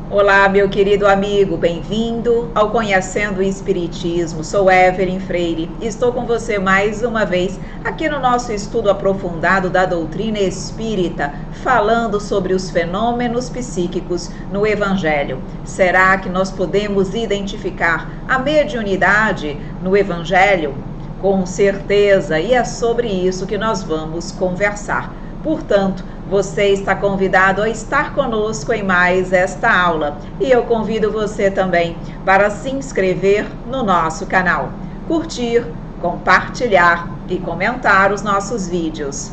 Olá, meu querido amigo, bem-vindo ao Conhecendo o Espiritismo. Sou Evelyn Freire e estou com você mais uma vez aqui no nosso estudo aprofundado da doutrina espírita, falando sobre os fenômenos psíquicos no Evangelho. Será que nós podemos identificar a mediunidade no Evangelho? Com certeza, e é sobre isso que nós vamos conversar. Portanto, você está convidado a estar conosco em mais esta aula e eu convido você também para se inscrever no nosso canal, curtir, compartilhar e comentar os nossos vídeos.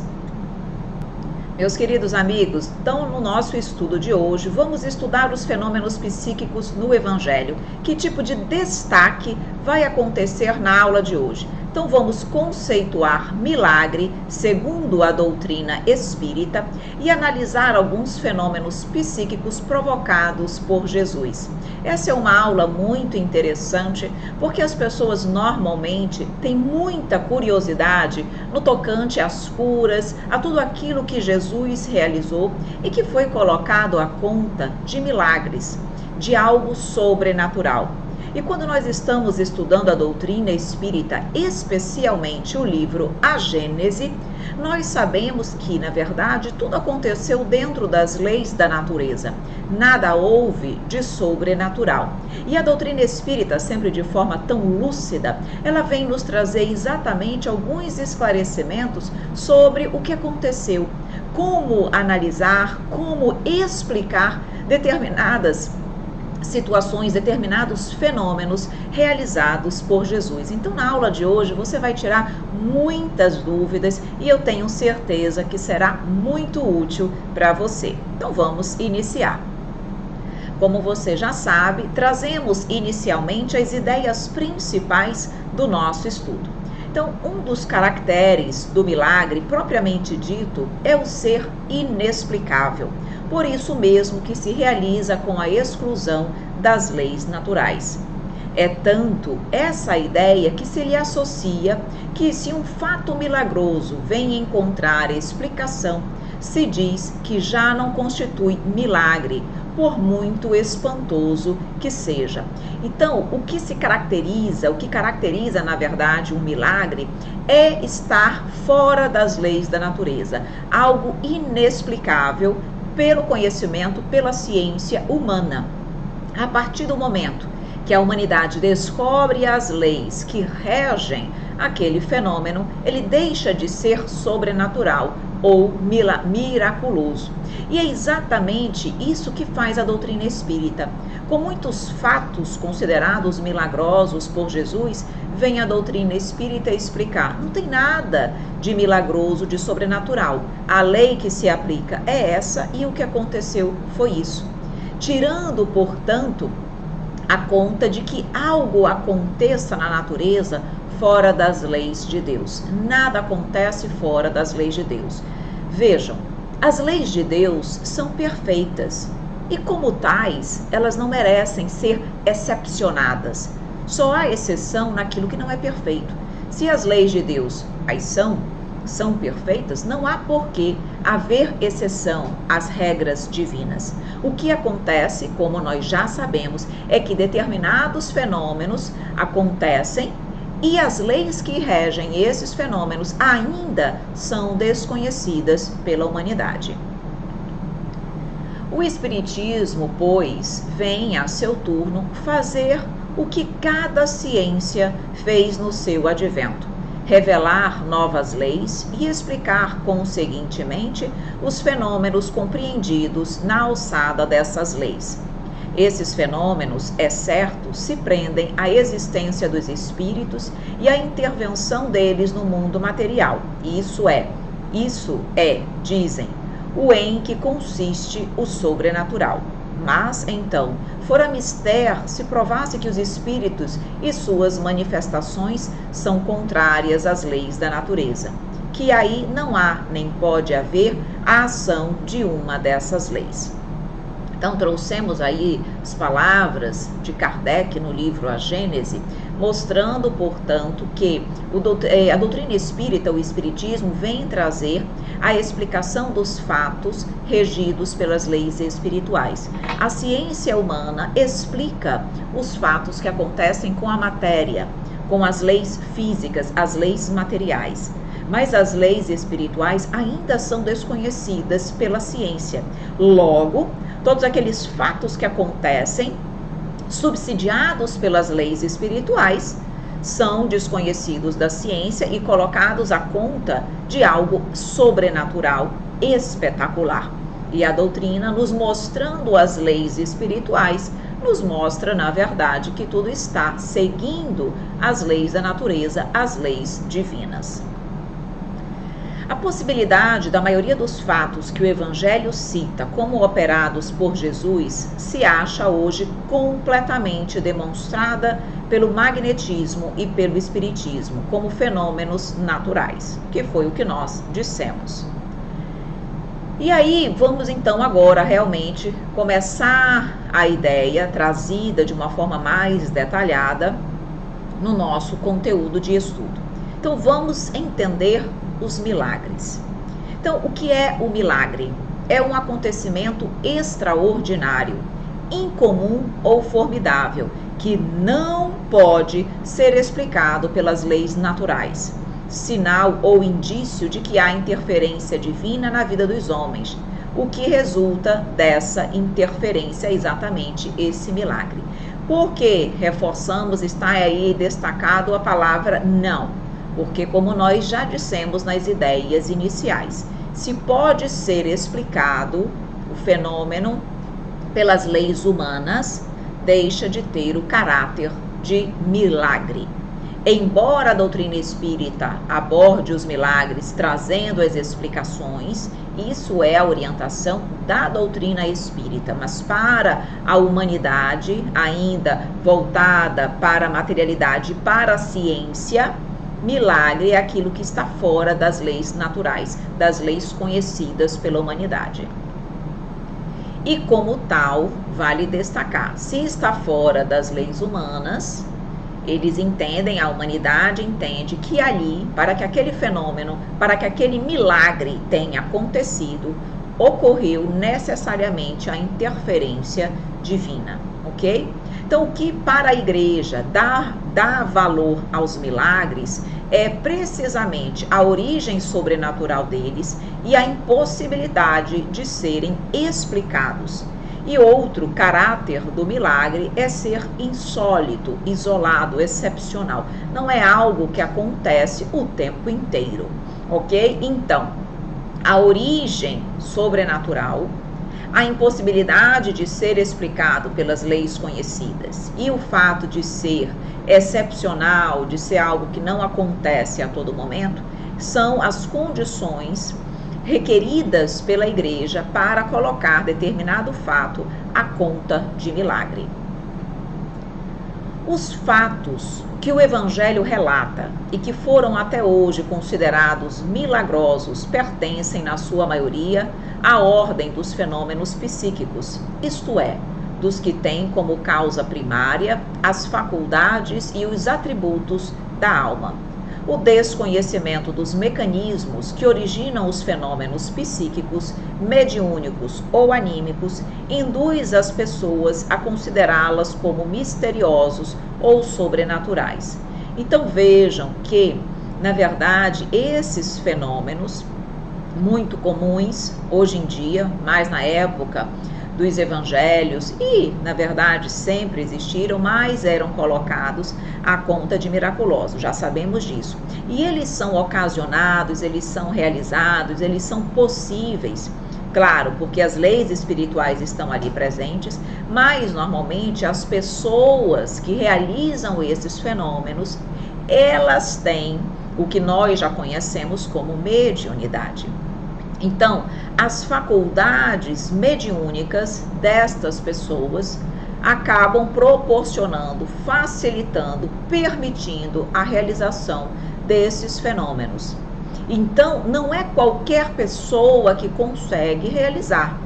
Meus queridos amigos, então no nosso estudo de hoje vamos estudar os fenômenos psíquicos no Evangelho. Que tipo de destaque vai acontecer na aula de hoje? Então vamos conceituar milagre segundo a doutrina espírita e analisar alguns fenômenos psíquicos provocados por Jesus. Essa é uma aula muito interessante porque as pessoas normalmente têm muita curiosidade no tocante às curas, a tudo aquilo que Jesus realizou e que foi colocado à conta de milagres, de algo sobrenatural. E quando nós estamos estudando a doutrina espírita, especialmente o livro A Gênese, nós sabemos que, na verdade, tudo aconteceu dentro das leis da natureza. Nada houve de sobrenatural. E a doutrina espírita, sempre de forma tão lúcida, ela vem nos trazer exatamente alguns esclarecimentos sobre o que aconteceu, como analisar, como explicar determinadas situações, determinados fenômenos realizados por Jesus. Então, na aula de hoje, você vai tirar muitas dúvidas e eu tenho certeza que será muito útil para você. Então, vamos iniciar. Como você já sabe, trazemos inicialmente as ideias principais do nosso estudo. Então, um dos caracteres do milagre, propriamente dito, é o ser inexplicável. Por isso mesmo que se realiza com a exclusão das leis naturais. É tanto essa ideia que se lhe associa que se um fato milagroso vem encontrar explicação, se diz que já não constitui milagre, por muito espantoso que seja. Então, o que caracteriza, na verdade, um milagre é estar fora das leis da natureza, algo inexplicável pelo conhecimento, pela ciência humana. A partir do momento que a humanidade descobre as leis que regem aquele fenômeno, ele deixa de ser sobrenatural ou miraculoso. E é exatamente isso que faz a doutrina espírita. Com muitos fatos considerados milagrosos por Jesus, vem a doutrina espírita explicar: não tem nada de milagroso, de sobrenatural. A lei que se aplica é essa e o que aconteceu foi isso. Tirando, portanto, a conta de que algo aconteça na natureza fora das leis de Deus. Nada acontece fora das leis de Deus. Vejam, as leis de Deus são perfeitas e, como tais, elas não merecem ser excepcionadas. Só há exceção naquilo que não é perfeito. Se as leis de Deus são perfeitas, não há por que haver exceção às regras divinas. O que acontece, como nós já sabemos, é que determinados fenômenos acontecem e as leis que regem esses fenômenos ainda são desconhecidas pela humanidade. O Espiritismo, pois, vem a seu turno fazer o que cada ciência fez no seu advento: revelar novas leis e explicar, conseguintemente, os fenômenos compreendidos na alçada dessas leis. Esses fenômenos, é certo, se prendem à existência dos espíritos e à intervenção deles no mundo material. Isso é, dizem, o em que consiste o sobrenatural. Mas, então, fora mister se provasse que os espíritos e suas manifestações são contrárias às leis da natureza, que aí não há nem pode haver a ação de uma dessas leis. Então, trouxemos aí as palavras de Kardec no livro A Gênese, mostrando, portanto, que a doutrina espírita, o espiritismo, vem trazer a explicação dos fatos regidos pelas leis espirituais. A ciência humana explica os fatos que acontecem com a matéria, com as leis físicas, as leis materiais. Mas as leis espirituais ainda são desconhecidas pela ciência. Logo, todos aqueles fatos que acontecem, subsidiados pelas leis espirituais, são desconhecidos da ciência e colocados à conta de algo sobrenatural, espetacular. E a doutrina, nos mostrando as leis espirituais, nos mostra, na verdade, que tudo está seguindo as leis da natureza, as leis divinas. A possibilidade da maioria dos fatos que o Evangelho cita como operados por Jesus se acha hoje completamente demonstrada pelo magnetismo e pelo espiritismo como fenômenos naturais, que foi o que nós dissemos. E aí, vamos então agora realmente começar a ideia trazida de uma forma mais detalhada no nosso conteúdo de estudo. Então, vamos entender os milagres. Então, o que é o milagre? É um acontecimento extraordinário, incomum ou formidável, que não pode ser explicado pelas leis naturais. Sinal ou indício de que há interferência divina na vida dos homens. O que resulta dessa interferência é exatamente esse milagre. Porque, reforçamos, está aí destacado a palavra não. Porque, como nós já dissemos nas ideias iniciais, se pode ser explicado o fenômeno pelas leis humanas, deixa de ter o caráter de milagre. Embora a doutrina espírita aborde os milagres trazendo as explicações, isso é a orientação da doutrina espírita, mas para a humanidade, ainda voltada para a materialidade, para a ciência, milagre é aquilo que está fora das leis naturais, das leis conhecidas pela humanidade. E como tal, vale destacar, se está fora das leis humanas, eles entendem, a humanidade entende que ali, para que aquele fenômeno, para que aquele milagre tenha acontecido, ocorreu necessariamente a interferência divina, ok? Então, o que para a igreja dá valor aos milagres é precisamente a origem sobrenatural deles e a impossibilidade de serem explicados. E outro caráter do milagre é ser insólito, isolado, excepcional. Não é algo que acontece o tempo inteiro, ok? Então, a origem sobrenatural, a impossibilidade de ser explicado pelas leis conhecidas e o fato de ser excepcional, de ser algo que não acontece a todo momento, são as condições requeridas pela igreja para colocar determinado fato à conta de milagre. Os fatos que o Evangelho relata e que foram até hoje considerados milagrosos pertencem, na sua maioria, à ordem dos fenômenos psíquicos, isto é, dos que têm como causa primária as faculdades e os atributos da alma. O desconhecimento dos mecanismos que originam os fenômenos psíquicos, mediúnicos ou anímicos induz as pessoas a considerá-las como misteriosos ou sobrenaturais. Então vejam que, na verdade, esses fenômenos muito comuns hoje em dia, mais na época dos evangelhos e, na verdade, sempre existiram, mas eram colocados à conta de miraculosos, já sabemos disso. E eles são ocasionados, eles são realizados, eles são possíveis, claro, porque as leis espirituais estão ali presentes, mas normalmente as pessoas que realizam esses fenômenos, elas têm o que nós já conhecemos como mediunidade. Então, as faculdades mediúnicas destas pessoas acabam proporcionando, facilitando, permitindo a realização desses fenômenos. Então, não é qualquer pessoa que consegue realizar.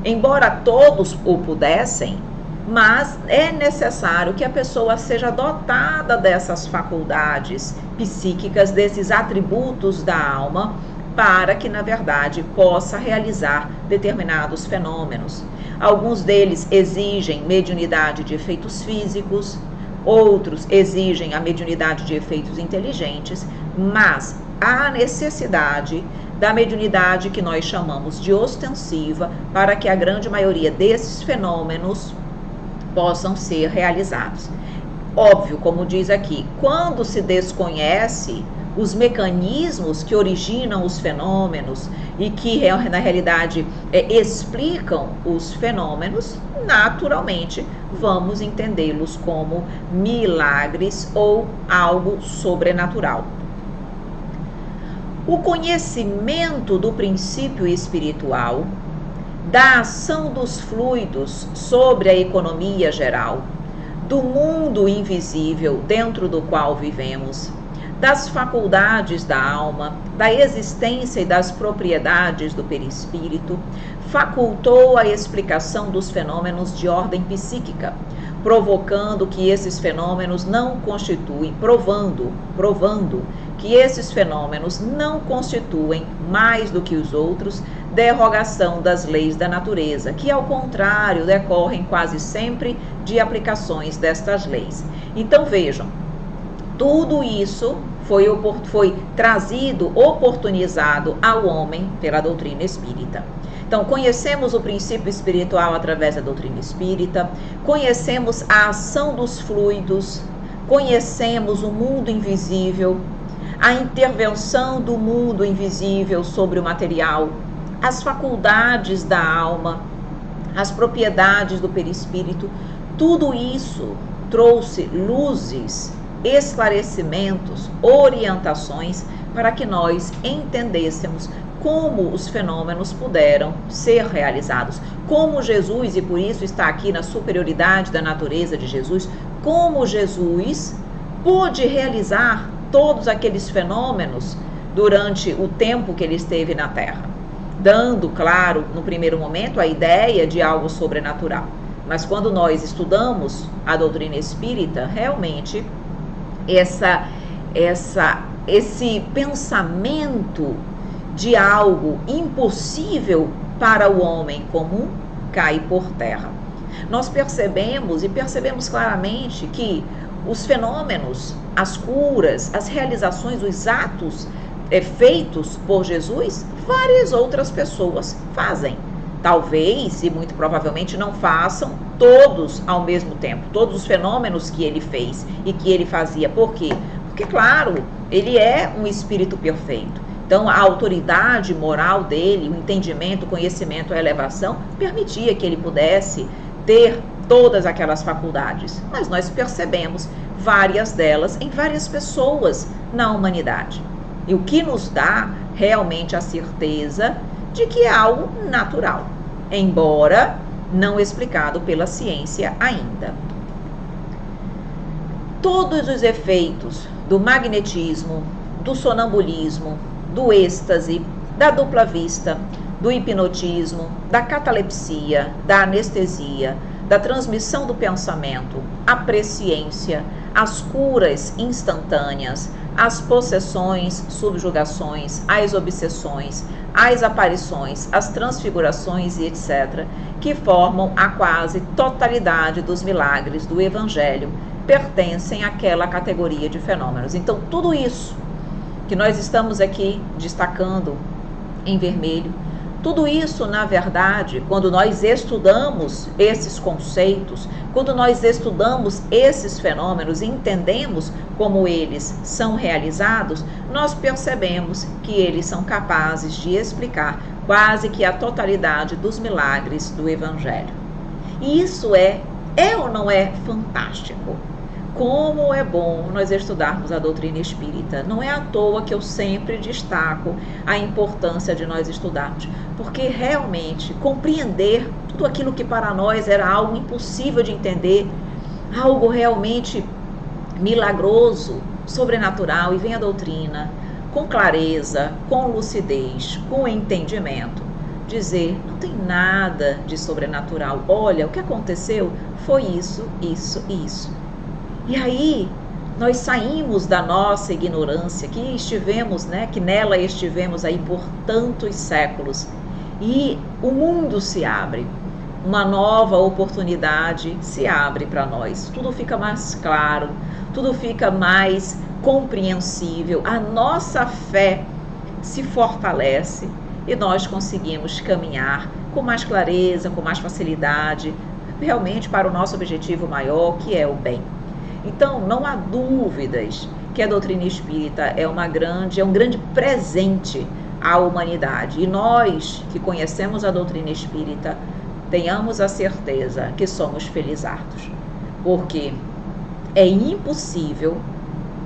embora todos o pudessem, mas é necessário que a pessoa seja dotada dessas faculdades psíquicas, desses atributos da alma, para que, na verdade, possa realizar determinados fenômenos. Alguns deles exigem mediunidade de efeitos físicos, outros exigem a mediunidade de efeitos inteligentes, mas há necessidade da mediunidade que nós chamamos de ostensiva para que a grande maioria desses fenômenos possam ser realizados. Óbvio, como diz aqui, quando se desconhece os mecanismos que originam os fenômenos e que na realidade explicam os fenômenos, naturalmente vamos entendê-los como milagres ou algo sobrenatural. O conhecimento do princípio espiritual, da ação dos fluidos sobre a economia geral, do mundo invisível dentro do qual vivemos, das faculdades da alma, da existência e das propriedades do perispírito, facultou a explicação dos fenômenos de ordem psíquica, provocando que esses fenômenos não constituem, provando que esses fenômenos não constituem, mais do que os outros, derrogação das leis da natureza, que, ao contrário, decorrem quase sempre de aplicações destas leis. Então, vejam, tudo isso foi trazido, oportunizado ao homem pela doutrina espírita. Então, conhecemos o princípio espiritual através da doutrina espírita, conhecemos a ação dos fluidos, conhecemos o mundo invisível, a intervenção do mundo invisível sobre o material, as faculdades da alma, as propriedades do perispírito. Tudo isso trouxe luzes, esclarecimentos, orientações para que nós entendêssemos como os fenômenos puderam ser realizados, como Jesus, e por isso está aqui na superioridade da natureza de Jesus, como Jesus pôde realizar todos aqueles fenômenos durante o tempo que ele esteve na Terra, dando, claro, no primeiro momento, a ideia de algo sobrenatural. Mas quando nós estudamos a doutrina espírita, realmente esse pensamento de algo impossível para o homem comum cai por terra. Nós percebemos claramente que os fenômenos, as curas, as realizações, os atos feitos por Jesus, várias outras pessoas fazem. Talvez, e muito provavelmente, não façam todos ao mesmo tempo, todos os fenômenos que ele fez e que ele fazia. Por quê? Porque, claro, ele é um espírito perfeito. Então, a autoridade moral dele, o entendimento, o conhecimento, a elevação, permitia que ele pudesse ter todas aquelas faculdades. Mas nós percebemos várias delas em várias pessoas na humanidade. E o que nos dá realmente a certeza de que é algo natural, embora não explicado pela ciência ainda. Todos os efeitos do magnetismo, do sonambulismo, do êxtase, da dupla vista, do hipnotismo, da catalepsia, da anestesia, da transmissão do pensamento, a presciência, as curas instantâneas, as possessões, subjugações, as obsessões, as aparições, as transfigurações e etc., que formam a quase totalidade dos milagres do Evangelho, pertencem àquela categoria de fenômenos. Então, tudo isso que nós estamos aqui destacando em vermelho, tudo isso, na verdade, quando nós estudamos esses conceitos, quando nós estudamos esses fenômenos e entendemos como eles são realizados, nós percebemos que eles são capazes de explicar quase que a totalidade dos milagres do Evangelho. E isso é ou não é fantástico? Como é bom nós estudarmos a doutrina espírita. Não é à toa que eu sempre destaco a importância de nós estudarmos, porque realmente compreender tudo aquilo que para nós era algo impossível de entender, algo realmente milagroso, sobrenatural, e vem a doutrina com clareza, com lucidez, com entendimento, dizer, não tem nada de sobrenatural. Olha, o que aconteceu foi isso, isso e isso. E aí, nós saímos da nossa ignorância, que nela estivemos aí por tantos séculos. E o mundo se abre. Uma nova oportunidade se abre para nós. Tudo fica mais claro, tudo fica mais compreensível. A nossa fé se fortalece e nós conseguimos caminhar com mais clareza, com mais facilidade, realmente para o nosso objetivo maior, que é o bem. Então, não há dúvidas que a doutrina espírita é um grande presente à humanidade. E nós que conhecemos a doutrina espírita, tenhamos a certeza que somos felizardos, porque é impossível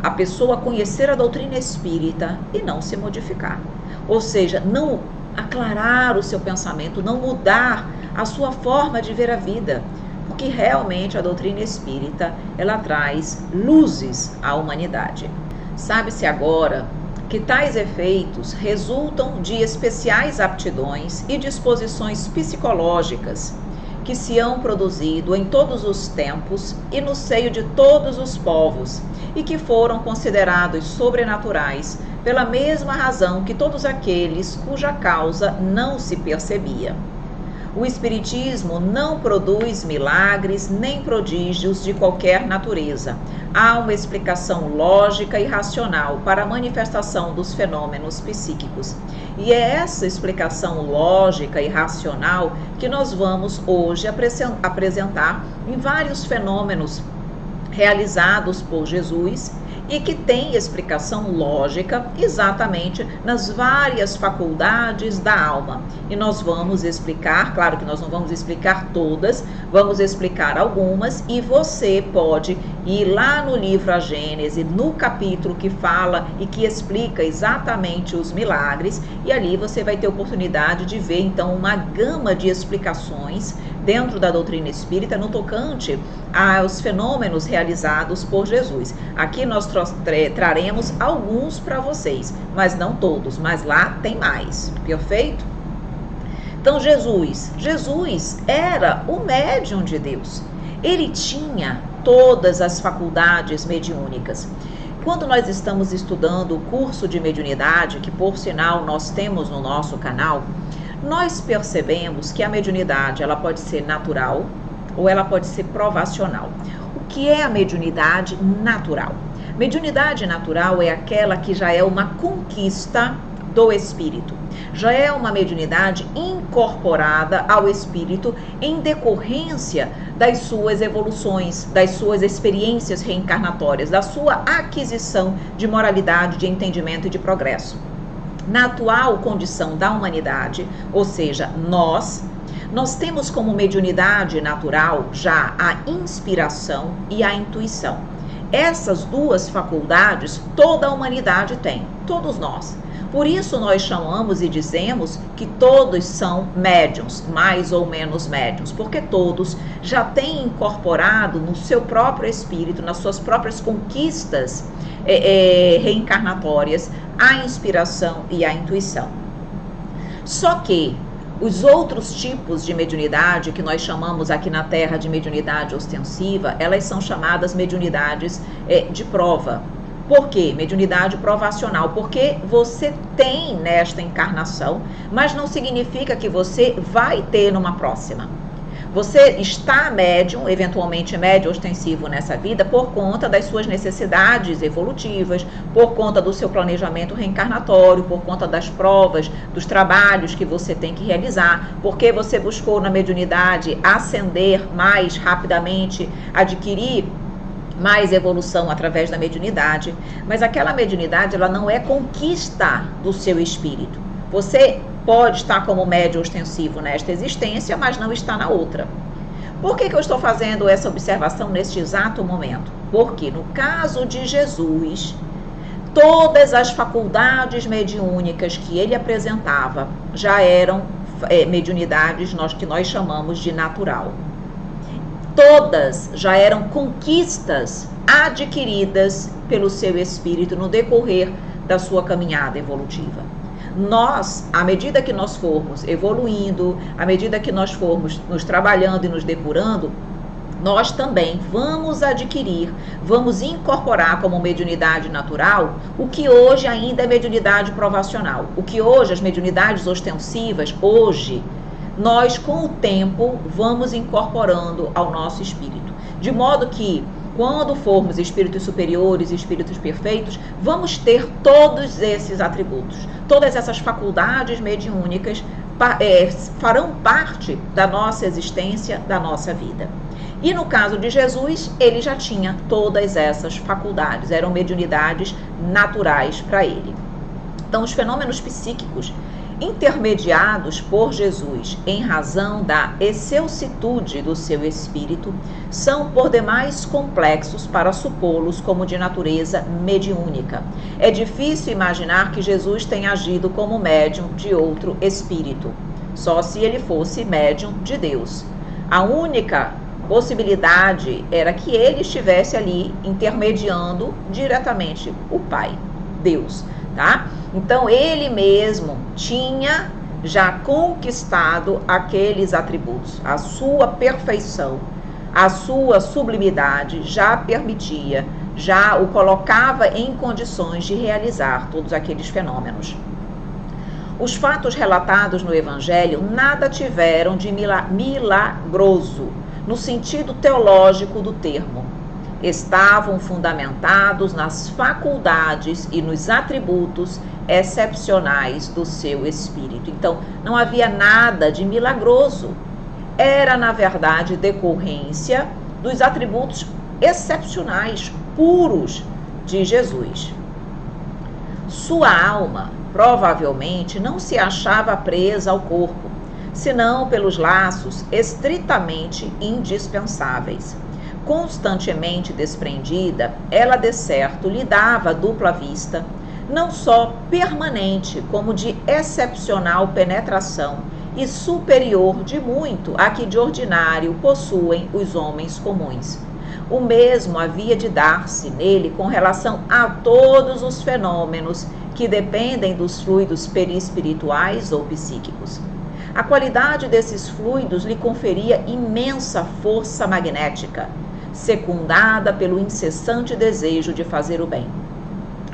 a pessoa conhecer a doutrina espírita e não se modificar. Ou seja, não aclarar o seu pensamento, não mudar a sua forma de ver a vida. Porque realmente a doutrina espírita, ela traz luzes à humanidade. Sabe-se agora que tais efeitos resultam de especiais aptidões e disposições psicológicas que se hão produzido em todos os tempos e no seio de todos os povos e que foram considerados sobrenaturais pela mesma razão que todos aqueles cuja causa não se percebia. O Espiritismo não produz milagres nem prodígios de qualquer natureza. Há uma explicação lógica e racional para a manifestação dos fenômenos psíquicos. E é essa explicação lógica e racional que nós vamos hoje apresentar em vários fenômenos realizados por Jesus e que tem explicação lógica exatamente nas várias faculdades da alma. E nós vamos explicar, claro que nós não vamos explicar todas, vamos explicar algumas, e você pode ir lá no livro A Gênese, no capítulo que fala e que explica exatamente os milagres, e ali você vai ter oportunidade de ver então uma gama de explicações dentro da doutrina espírita no tocante aos fenômenos realizados por Jesus. Aqui nós traremos alguns para vocês, mas não todos, mas lá tem mais, perfeito? Então Jesus era o médium de Deus, ele tinha todas as faculdades mediúnicas. Quando nós estamos estudando o curso de mediunidade, que por sinal nós temos no nosso canal, nós percebemos que a mediunidade ela pode ser natural ou ela pode ser provacional. O que é a mediunidade natural? Mediunidade natural é aquela que já é uma conquista do espírito. Já é uma mediunidade incorporada ao espírito em decorrência das suas evoluções, das suas experiências reencarnatórias, da sua aquisição de moralidade, de entendimento e de progresso. Na atual condição da humanidade, ou seja, nós temos como mediunidade natural já a inspiração e a intuição. Essas duas faculdades toda a humanidade tem, todos nós. Por isso nós chamamos e dizemos que todos são médiuns, mais ou menos médiuns, porque todos já têm incorporado no seu próprio espírito, nas suas próprias conquistas reencarnatórias, a inspiração e a intuição. Só que os outros tipos de mediunidade, que nós chamamos aqui na Terra de mediunidade ostensiva, elas são chamadas mediunidades de prova. Por quê? Mediunidade provacional, porque você tem nesta encarnação, mas não significa que você vai ter numa próxima. Você está médium, eventualmente médium ostensivo nessa vida, por conta das suas necessidades evolutivas, por conta do seu planejamento reencarnatório, por conta das provas, dos trabalhos que você tem que realizar, porque você buscou na mediunidade ascender mais rapidamente, adquirir mais evolução através da mediunidade. Mas aquela mediunidade, ela não é conquista do seu espírito. Você pode estar como médium ostensivo nesta existência, mas não está na outra. Por que eu estou fazendo essa observação neste exato momento? Porque no caso de Jesus, todas as faculdades mediúnicas que ele apresentava já eram mediunidades que nós chamamos de natural. Todas já eram conquistas adquiridas pelo seu espírito no decorrer da sua caminhada evolutiva. Nós, à medida que nós formos evoluindo, à medida que nós formos nos trabalhando e nos depurando, nós também vamos adquirir, vamos incorporar como mediunidade natural o que hoje ainda é mediunidade provacional. O que hoje, as mediunidades ostensivas, hoje, nós com o tempo vamos incorporando ao nosso espírito. De modo que, quando formos espíritos superiores e espíritos perfeitos, vamos ter todos esses atributos, todas essas faculdades mediúnicas farão parte da nossa existência, da nossa vida. E no caso de Jesus, ele já tinha todas essas faculdades, eram mediunidades naturais para ele. Então, os fenômenos psíquicos intermediados por Jesus em razão da excelsitude do seu espírito são por demais complexos para supô-los como de natureza mediúnica. É difícil imaginar que Jesus tenha agido como médium de outro espírito, só se ele fosse médium de Deus. A única possibilidade era que ele estivesse ali intermediando diretamente o Pai, Deus, tá? Então ele mesmo tinha já conquistado aqueles atributos, a sua perfeição, a sua sublimidade já permitia, já o colocava em condições de realizar todos aqueles fenômenos. Os fatos relatados no Evangelho nada tiveram de milagroso, no sentido teológico do termo. Estavam fundamentados nas faculdades e nos atributos excepcionais do seu espírito. Então, não havia nada de milagroso. Era, na verdade, decorrência dos atributos excepcionais, puros de Jesus. Sua alma, provavelmente, não se achava presa ao corpo, senão pelos laços estritamente indispensáveis. Constantemente desprendida, ela de certo lhe dava dupla vista, não só permanente, como de excepcional penetração e superior de muito a que de ordinário possuem os homens comuns. O mesmo havia de dar-se nele com relação a todos os fenômenos que dependem dos fluidos perispirituais ou psíquicos. A qualidade desses fluidos lhe conferia imensa força magnética, secundada pelo incessante desejo de fazer o bem.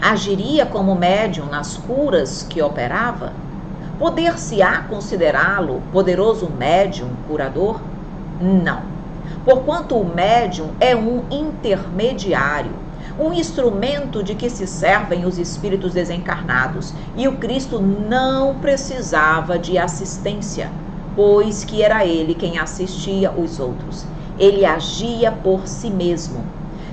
Agiria como médium nas curas que operava? Poder-se-á considerá-lo poderoso médium curador? Não, porquanto o médium é um intermediário, um instrumento de que se servem os espíritos desencarnados, e o Cristo não precisava de assistência, pois que era ele quem assistia os outros. Ele agia por si mesmo.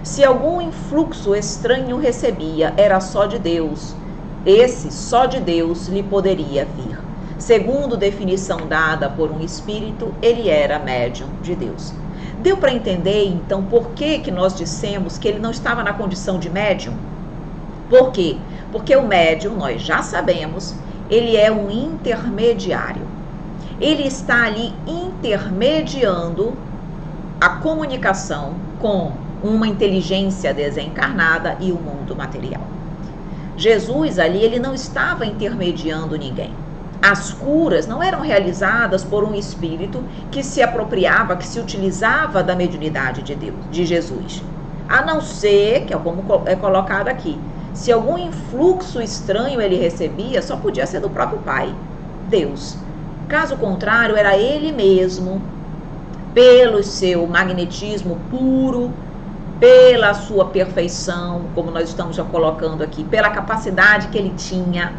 Se algum influxo estranho recebia, era só de Deus. Esse só de Deus lhe poderia vir. Segundo definição dada por um espírito, ele era médium de Deus. Deu para entender, então, por que nós dissemos que ele não estava na condição de médium? Por quê? Porque o médium, nós já sabemos, ele é um intermediário. Ele está ali intermediando a comunicação com uma inteligência desencarnada e o mundo material. Jesus ali, ele não estava intermediando ninguém. As curas não eram realizadas por um espírito que se apropriava, que se utilizava da mediunidade de Deus, de Jesus. A não ser, que é como é colocado aqui, se algum influxo estranho ele recebia, só podia ser do próprio Pai, Deus. Caso contrário, era ele mesmo, pelo seu magnetismo puro, pela sua perfeição, como nós estamos já colocando aqui, pela capacidade que ele tinha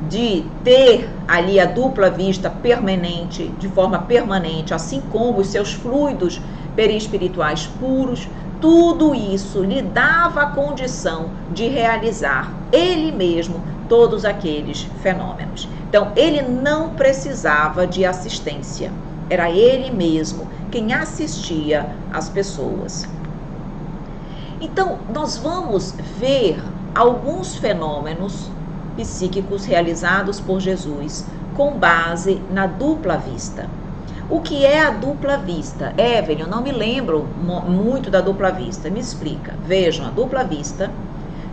de ter ali a dupla vista permanente, de forma permanente, assim como os seus fluidos perispirituais puros, tudo isso lhe dava a condição de realizar ele mesmo todos aqueles fenômenos. Então, ele não precisava de assistência, era ele mesmo quem assistia as pessoas. Então, nós vamos ver alguns fenômenos psíquicos realizados por Jesus com base na dupla vista. O que é a dupla vista? Evelyn, eu não me lembro muito da dupla vista. Me explica. Vejam, a dupla vista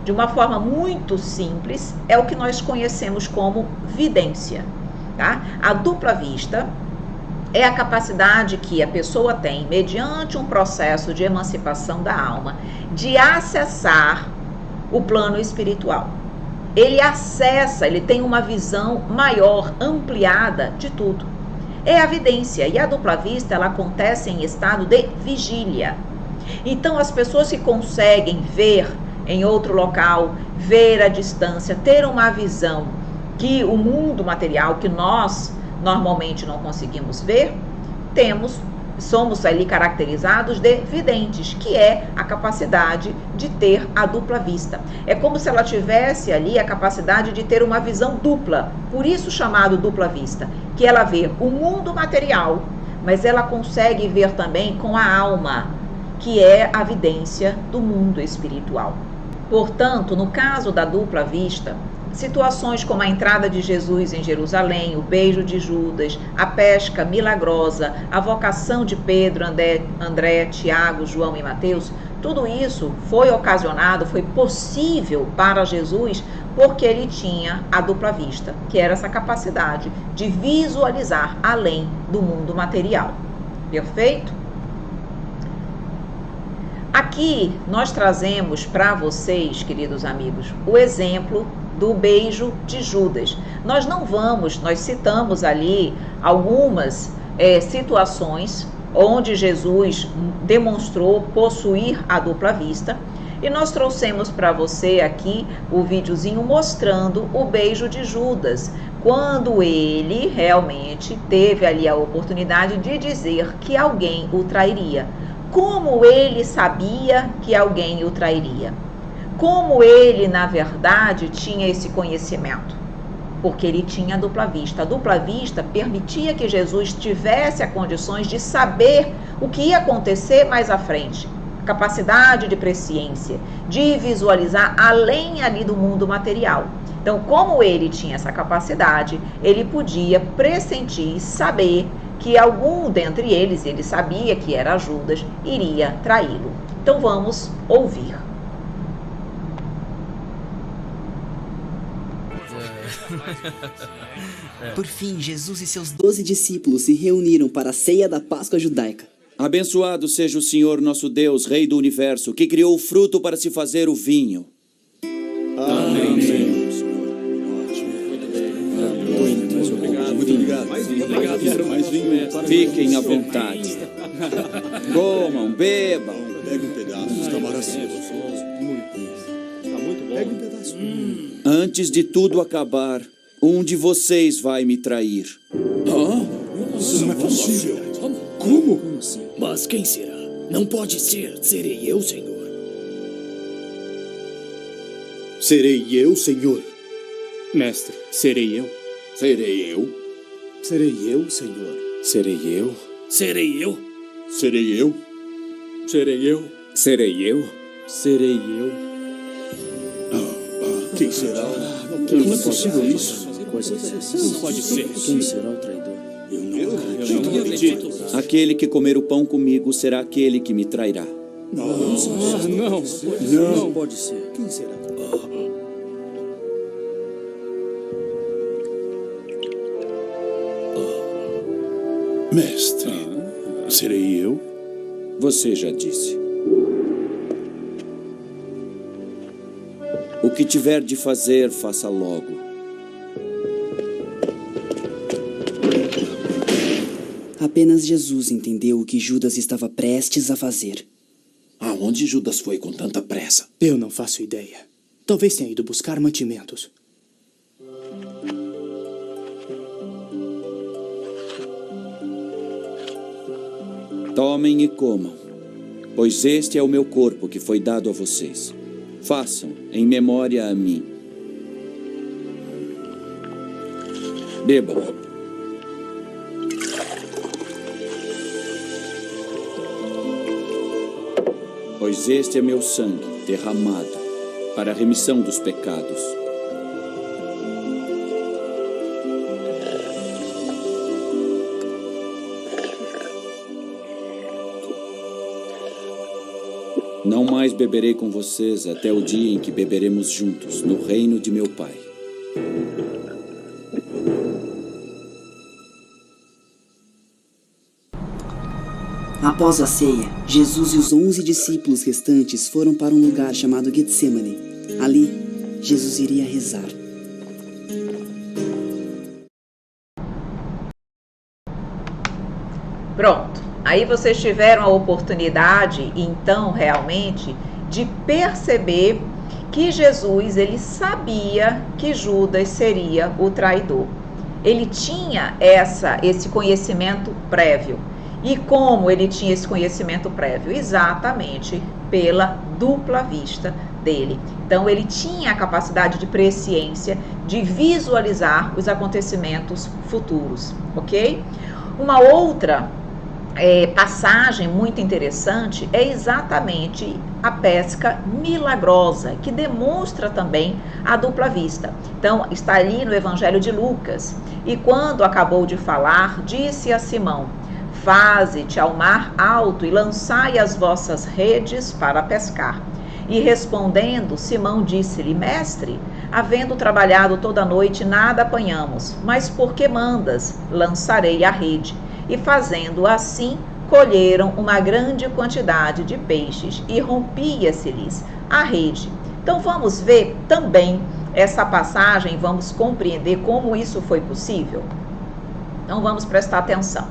de uma forma muito simples, é o que nós conhecemos como vidência, tá? A dupla vista é a capacidade que a pessoa tem, mediante um processo de emancipação da alma, de acessar o plano espiritual. Ele acessa, ele tem uma visão maior, ampliada de tudo. É a vidência, e a dupla vista, ela acontece em estado de vigília. Então, as pessoas que conseguem ver em outro local, ver a distância, ter uma visão que o mundo material, que nós normalmente não conseguimos ver, somos ali caracterizados de videntes, que é a capacidade de ter a dupla vista. É como se ela tivesse ali a capacidade de ter uma visão dupla, por isso chamado dupla vista, que ela vê o mundo material, mas ela consegue ver também com a alma, que é a vidência do mundo espiritual. Portanto, no caso da dupla vista, situações como a entrada de Jesus em Jerusalém, o beijo de Judas, a pesca milagrosa, a vocação de Pedro, André, Tiago, João e Mateus, tudo isso foi ocasionado, foi possível para Jesus porque ele tinha a dupla vista, que era essa capacidade de visualizar além do mundo material. Perfeito? Aqui nós trazemos para vocês, queridos amigos, o exemplo do beijo de Judas. Nós citamos ali algumas situações onde Jesus demonstrou possuir a dupla vista, e nós trouxemos para você aqui o videozinho mostrando o beijo de Judas, quando ele realmente teve ali a oportunidade de dizer que alguém o trairia. Como ele sabia que alguém o trairia? Como ele, na verdade, tinha esse conhecimento? Porque ele tinha a dupla vista. A dupla vista permitia que Jesus tivesse as condições de saber o que ia acontecer mais à frente. Capacidade de presciência, de visualizar além ali do mundo material. Então, como ele tinha essa capacidade, ele podia pressentir, saber que algum dentre eles, ele sabia que era Judas, iria traí-lo. Então vamos ouvir. Por fim, Jesus e seus 12 discípulos se reuniram para a ceia da Páscoa judaica. Abençoado seja o Senhor nosso Deus, Rei do Universo, que criou o fruto para se fazer o vinho. Amém. Muito obrigado. Mais vinho. Fiquem à vontade. Comam, bebam. Pega um pedaço, está maravilhoso. Está muito bom. Pega um pedaço. Antes de tudo acabar, um de vocês vai me trair. Isso não é possível. Como? Mas quem será? Não pode ser. Serei eu, Senhor. Serei eu, Senhor. Mestre, serei eu. Serei eu. Serei eu, Senhor. Serei eu. Serei eu. Serei eu. Serei eu. Serei eu. Serei eu. Quem será? Não é possível isso. Não pode ser. Quem será o traidor? Eu não acredito. Aquele que comer o pão comigo será aquele que me trairá. Não pode ser. Quem será? Mestre, serei eu? Você já disse. O que tiver de fazer, faça logo. Apenas Jesus entendeu o que Judas estava prestes a fazer. Aonde Judas foi com tanta pressa? Eu não faço ideia. Talvez tenha ido buscar mantimentos. Tomem e comam, pois este é o meu corpo que foi dado a vocês. Façam em memória a mim. Bebam. Pois este é meu sangue derramado para a remissão dos pecados. Não mais beberei com vocês até o dia em que beberemos juntos no reino de meu Pai. Após a ceia, Jesus e os 11 discípulos restantes foram para um lugar chamado Getsemane. Ali, Jesus iria rezar. Pronto. Aí vocês tiveram a oportunidade, então, realmente, de perceber que Jesus, ele sabia que Judas seria o traidor. Ele tinha esse conhecimento prévio. E como ele tinha esse conhecimento prévio? Exatamente pela dupla vista dele. Então, ele tinha a capacidade de presciência, de visualizar os acontecimentos futuros, ok? Uma outra passagem muito interessante é exatamente a pesca milagrosa, que demonstra também a dupla vista. Então, está ali no Evangelho de Lucas. E quando acabou de falar, disse a Simão: faze-te ao mar alto e lançai as vossas redes para pescar. E respondendo, Simão disse-lhe: Mestre, havendo trabalhado toda a noite, nada apanhamos, mas porque mandas, lançarei a rede. E fazendo assim, colheram uma grande quantidade de peixes e rompia-se-lhes a rede. Então vamos ver também essa passagem, vamos compreender como isso foi possível? Então vamos prestar atenção.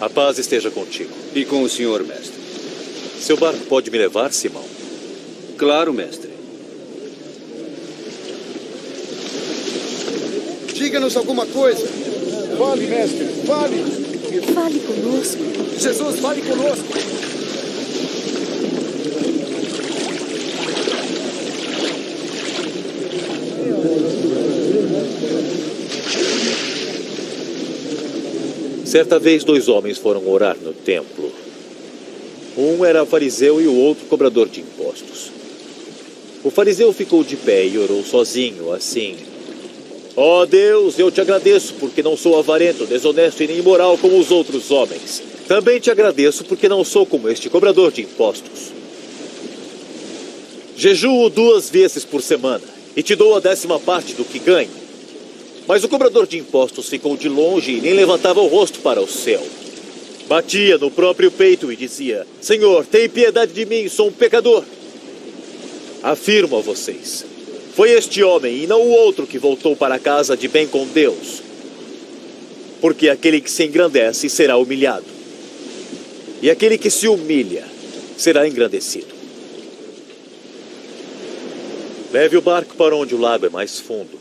A paz esteja contigo. E com o senhor, mestre. Seu barco pode me levar, Simão? Claro, mestre. Diga-nos alguma coisa. Fale, mestre, fale. Fale conosco. Jesus, fale conosco. Certa vez, 2 homens foram orar no templo. Um era fariseu e o outro cobrador de impostos. O fariseu ficou de pé e orou sozinho, assim: ó Deus, eu te agradeço porque não sou avarento, desonesto e nem imoral como os outros homens. Também te agradeço porque não sou como este cobrador de impostos. Jejuo 2 vezes por semana e te dou a 10ª parte do que ganho. Mas o cobrador de impostos ficou de longe e nem levantava o rosto para o céu. Batia no próprio peito e dizia: Senhor, tem piedade de mim, sou um pecador. Afirmo a vocês, foi este homem e não o outro que voltou para casa de bem com Deus. Porque aquele que se engrandece será humilhado, e aquele que se humilha será engrandecido. Leve o barco para onde o lago é mais fundo,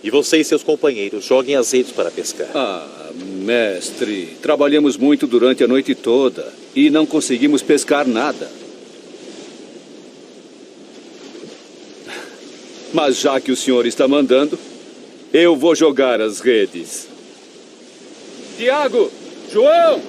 e você e seus companheiros joguem as redes para pescar. Ah, mestre, trabalhamos muito durante a noite toda e não conseguimos pescar nada. Mas já que o senhor está mandando, eu vou jogar as redes. Tiago! João!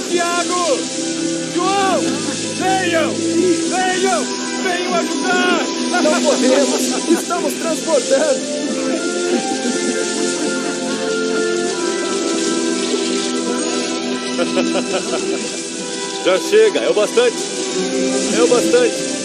Tiago! João! Venham! Venham! Venham ajudar! Não podemos! Estamos transbordando! Já chega, é o bastante. É o bastante.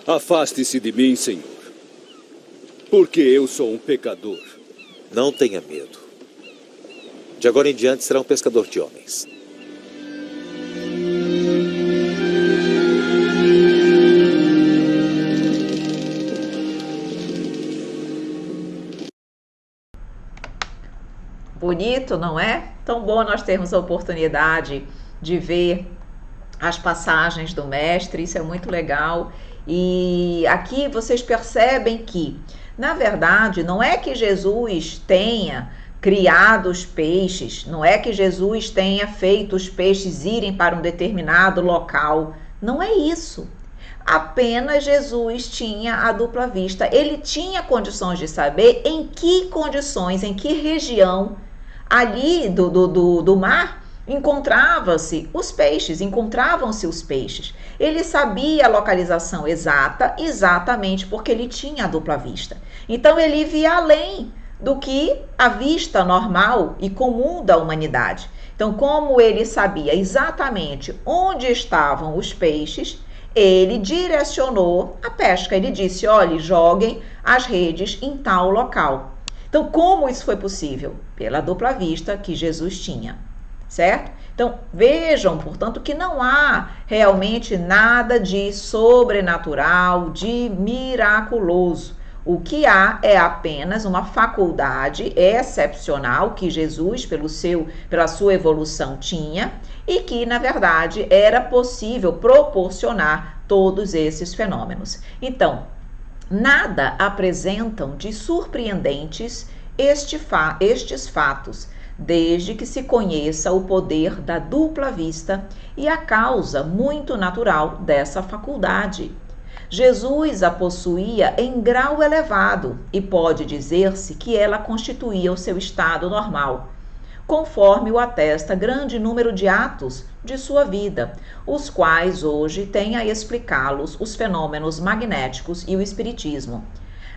Afaste-se de mim, Senhor, porque eu sou um pecador. Não tenha medo. De agora em diante será um pescador de homens. Bonito, não é? Tão bom nós termos a oportunidade de ver as passagens do Mestre, isso é muito legal. E aqui vocês percebem que, na verdade, não é que Jesus tenha criado os peixes, não é que Jesus tenha feito os peixes irem para um determinado local, não é isso. Apenas Jesus tinha a dupla vista, ele tinha condições de saber em que condições, em que região ali do mar encontravam-se os peixes. Ele sabia a localização exata, exatamente porque ele tinha a dupla vista. Então ele via além do que a vista normal e comum da humanidade. Então, como ele sabia exatamente onde estavam os peixes, ele direcionou a pesca. Ele disse, olhe, joguem as redes em tal local. Então, como isso foi possível? Pela dupla vista que Jesus tinha, certo? Então, vejam, portanto, que não há realmente nada de sobrenatural, de miraculoso. O que há é apenas uma faculdade excepcional que Jesus, pela sua evolução, tinha e que, na verdade, era possível proporcionar todos esses fenômenos. Então, nada apresentam de surpreendentes estes fatos, desde que se conheça o poder da dupla vista e a causa muito natural dessa faculdade. Jesus a possuía em grau elevado e pode dizer-se que ela constituía o seu estado normal, conforme o atesta grande número de atos de sua vida, os quais hoje têm a explicá-los os fenômenos magnéticos e o espiritismo.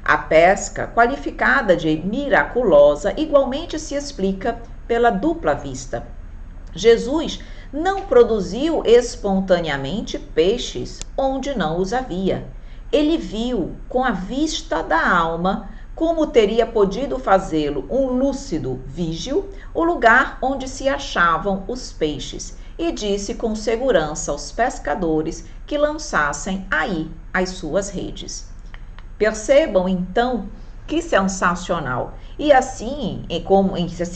A pesca, qualificada de miraculosa, igualmente se explica pela dupla vista. Jesus não produziu espontaneamente peixes onde não os havia. Ele viu com a vista da alma, como teria podido fazê-lo um lúcido vígil, o lugar onde se achavam os peixes, e disse com segurança aos pescadores que lançassem aí as suas redes. Percebam, então, que sensacional! E assim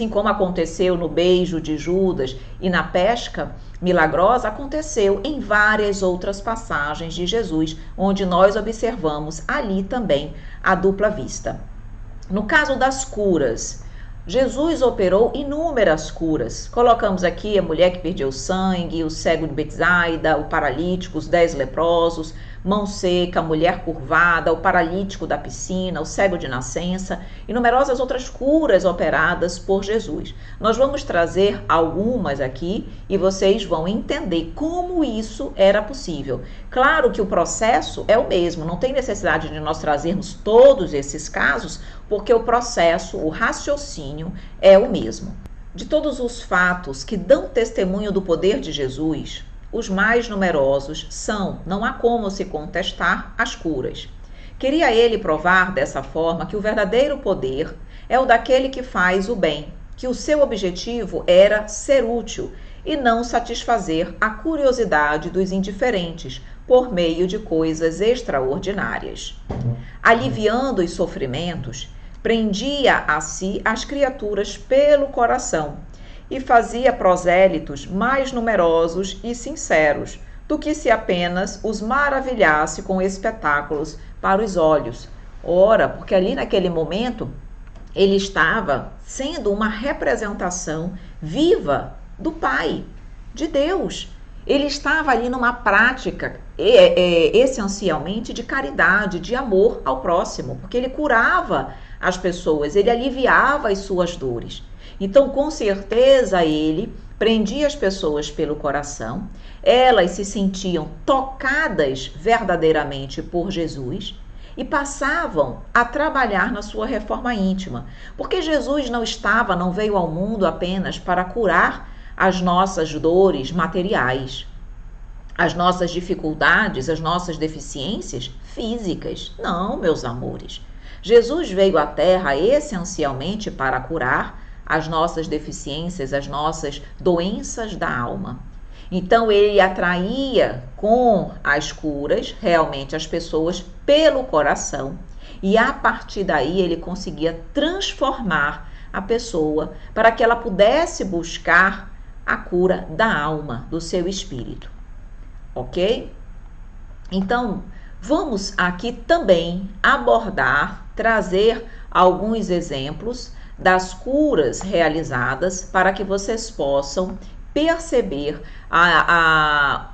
como aconteceu no beijo de Judas e na pesca milagrosa, aconteceu em várias outras passagens de Jesus, onde nós observamos ali também a dupla vista. No caso das curas, Jesus operou inúmeras curas. Colocamos aqui a mulher que perdeu sangue, o cego de Betsaida, o paralítico, os 10 leprosos, mão seca, a mulher curvada, o paralítico da piscina, o cego de nascença e numerosas outras curas operadas por Jesus. Nós vamos trazer algumas aqui e vocês vão entender como isso era possível. Claro que o processo é o mesmo, não tem necessidade de nós trazermos todos esses casos, porque o processo, o raciocínio é o mesmo. De todos os fatos que dão testemunho do poder de Jesus, os mais numerosos são, não há como se contestar, as curas. Queria ele provar dessa forma que o verdadeiro poder é o daquele que faz o bem, que o seu objetivo era ser útil e não satisfazer a curiosidade dos indiferentes por meio de coisas extraordinárias. Aliviando os sofrimentos, prendia a si as criaturas pelo coração e fazia prosélitos mais numerosos e sinceros do que se apenas os maravilhasse com espetáculos para os olhos. Ora, porque ali naquele momento ele estava sendo uma representação viva do Pai, de Deus. Ele estava ali numa prática essencialmente de caridade, de amor ao próximo, porque ele curava as pessoas, ele aliviava as suas dores. Então, com certeza, ele prendia as pessoas pelo coração, elas se sentiam tocadas verdadeiramente por Jesus e passavam a trabalhar na sua reforma íntima, porque Jesus não veio ao mundo apenas para curar as nossas dores materiais, as nossas dificuldades, as nossas deficiências físicas. Não, meus amores. Jesus veio à Terra essencialmente para curar as nossas deficiências, as nossas doenças da alma. Então, ele atraía com as curas realmente as pessoas pelo coração e a partir daí ele conseguia transformar a pessoa para que ela pudesse buscar a cura da alma, do seu espírito. Ok? Então, vamos aqui também abordar, trazer alguns exemplos das curas realizadas para que vocês possam perceber a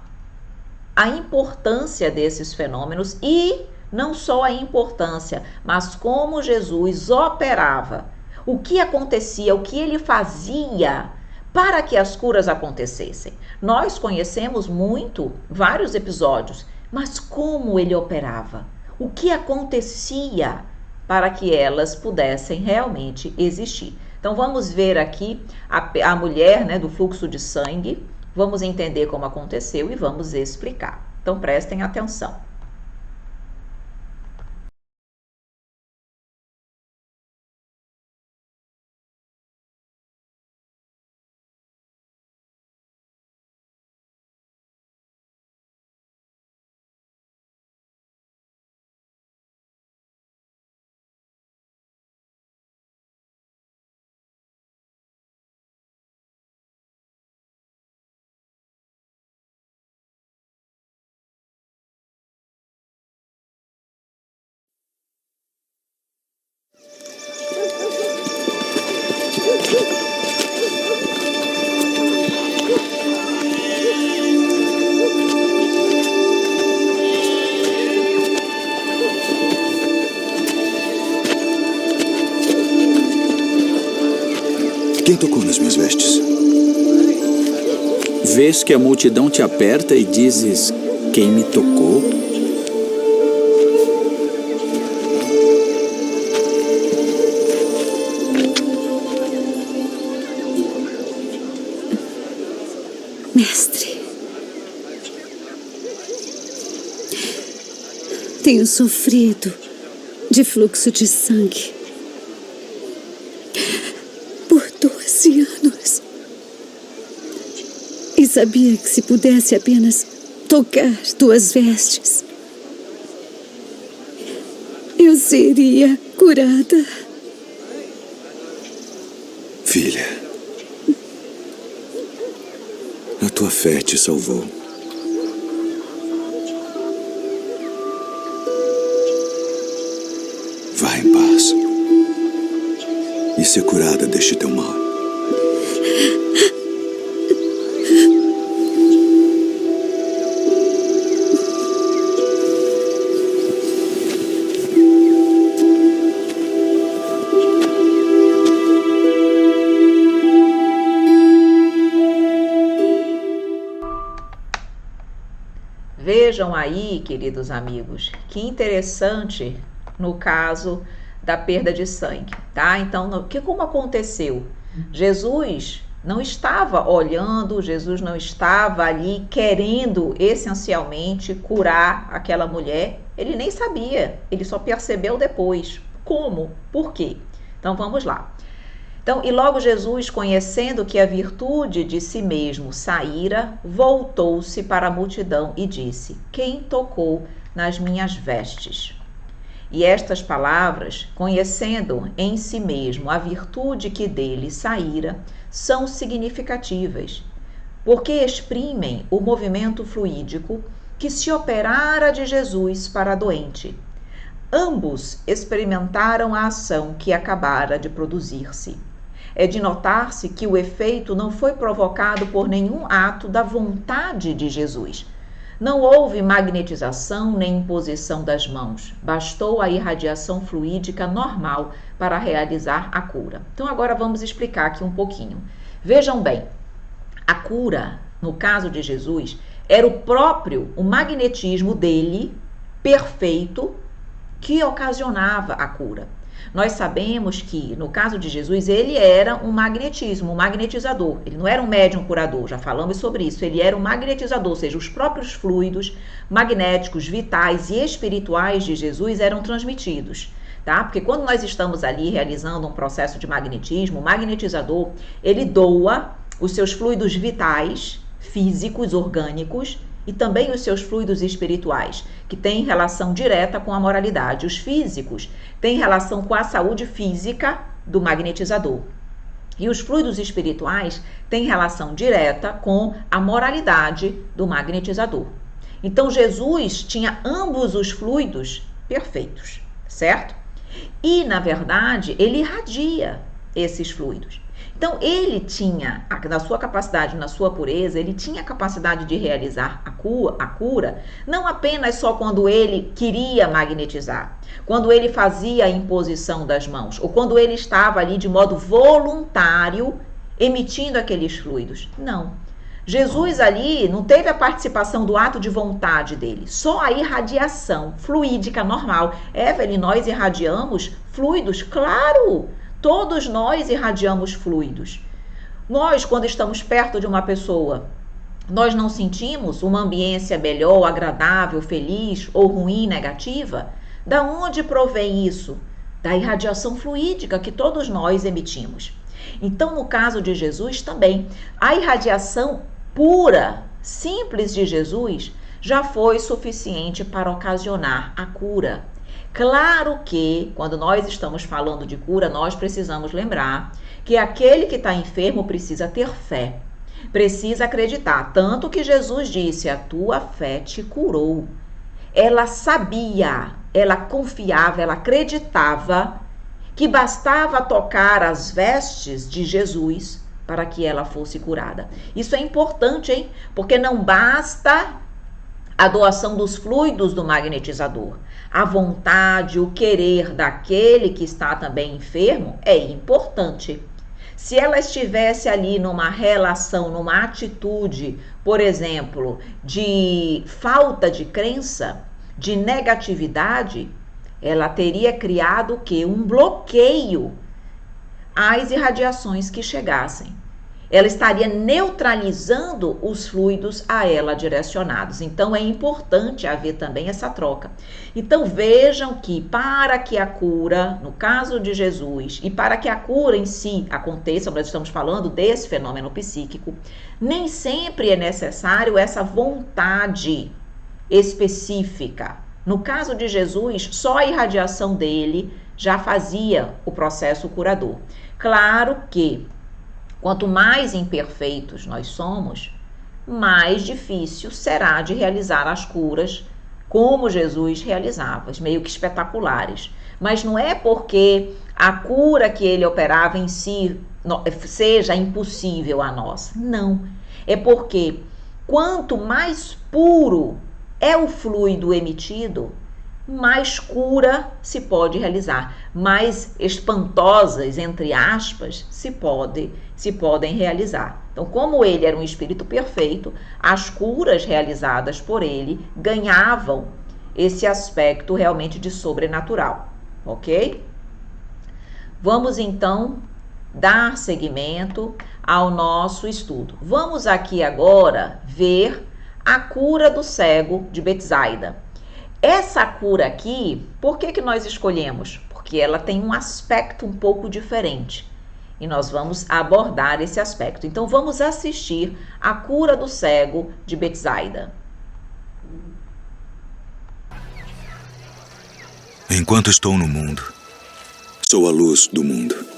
importância desses fenômenos e não só a importância, mas como Jesus operava, o que acontecia, o que ele fazia para que as curas acontecessem. Nós conhecemos muito, vários episódios, mas como ele operava, o que acontecia para que elas pudessem realmente existir. Então vamos ver aqui a mulher, né, do fluxo de sangue, vamos entender como aconteceu e vamos explicar. Então prestem atenção. Quem tocou nas minhas vestes? Vês que a multidão te aperta e dizes: quem me tocou? Mestre, tenho sofrido de fluxo de sangue por 12 anos. E sabia que se pudesse apenas tocar tuas vestes, eu seria curada. Filha, a tua fé te salvou. Vá em paz e ser curada deste teu mal. Vejam aí, queridos amigos, que interessante no caso da perda de sangue, tá? Então, como aconteceu? Jesus não estava olhando, Jesus não estava ali querendo essencialmente curar aquela mulher, ele nem sabia, ele só percebeu depois. Como? Por quê? Então, vamos lá. Então, e logo Jesus, conhecendo que a virtude de si mesmo saíra, voltou-se para a multidão e disse: quem tocou nas minhas vestes? E estas palavras, conhecendo em si mesmo a virtude que dele saíra, são significativas, porque exprimem o movimento fluídico que se operara de Jesus para a doente. Ambos experimentaram a ação que acabara de produzir-se. É de notar-se que o efeito não foi provocado por nenhum ato da vontade de Jesus. Não houve magnetização nem imposição das mãos. Bastou a irradiação fluídica normal para realizar a cura. Então agora vamos explicar aqui um pouquinho. Vejam bem, a cura, no caso de Jesus, era o magnetismo dele, perfeito, que ocasionava a cura. Nós sabemos que, no caso de Jesus, ele era um magnetizador. Ele não era um médium curador, já falamos sobre isso. Ele era um magnetizador, ou seja, os próprios fluidos magnéticos, vitais e espirituais de Jesus eram transmitidos, tá? Porque quando nós estamos ali realizando um processo de magnetismo, o magnetizador, ele doa os seus fluidos vitais, físicos, orgânicos, e também os seus fluidos espirituais, que têm relação direta com a moralidade. Os físicos têm relação com a saúde física do magnetizador. E os fluidos espirituais têm relação direta com a moralidade do magnetizador. Então, Jesus tinha ambos os fluidos perfeitos, certo? E, na verdade, ele irradia esses fluidos. Então, ele tinha, na sua capacidade, na sua pureza, ele tinha a capacidade de realizar a cura, não apenas só quando ele queria magnetizar, quando ele fazia a imposição das mãos, ou quando ele estava ali de modo voluntário, emitindo aqueles fluidos. Não. Jesus ali não teve a participação do ato de vontade dele, só a irradiação fluídica normal. Evelyn, nós irradiamos fluidos? Claro! Todos nós irradiamos fluidos. Nós, quando estamos perto de uma pessoa, nós não sentimos uma ambiência melhor, agradável, feliz ou ruim, negativa? Da onde provém isso? Da irradiação fluídica que todos nós emitimos. Então, no caso de Jesus também, a irradiação pura, simples de Jesus, já foi suficiente para ocasionar a cura. Claro que, quando nós estamos falando de cura, nós precisamos lembrar que aquele que está enfermo precisa ter fé, precisa acreditar. Tanto que Jesus disse, a tua fé te curou. Ela sabia, ela confiava, ela acreditava que bastava tocar as vestes de Jesus para que ela fosse curada. Isso é importante, hein? Porque não basta a doação dos fluidos do magnetizador. A vontade, o querer daquele que está também enfermo é importante. Se ela estivesse ali numa relação, numa atitude, por exemplo, de falta de crença, de negatividade, ela teria criado o quê? Um bloqueio às irradiações que chegassem. Ela estaria neutralizando os fluidos a ela direcionados. Então, é importante haver também essa troca. Então, vejam que para que a cura, no caso de Jesus, e para que a cura em si aconteça, nós estamos falando desse fenômeno psíquico, nem sempre é necessário essa vontade específica. No caso de Jesus, só a irradiação dele já fazia o processo curador. Claro que quanto mais imperfeitos nós somos, mais difícil será de realizar as curas como Jesus realizava, meio que espetaculares. Mas não é porque a cura que ele operava em si seja impossível a nós. Não. É porque quanto mais puro é o fluido emitido, mais cura se pode realizar, mais espantosas, entre aspas, se podem realizar. Então, como ele era um espírito perfeito, as curas realizadas por ele ganhavam esse aspecto realmente de sobrenatural, ok? Vamos então dar seguimento ao nosso estudo. Vamos aqui agora ver a cura do cego de Betsaida. Essa cura aqui, por que nós escolhemos? Porque ela tem um aspecto um pouco diferente. E nós vamos abordar esse aspecto. Então, vamos assistir a cura do cego de Betsaida. Enquanto estou no mundo, sou a luz do mundo.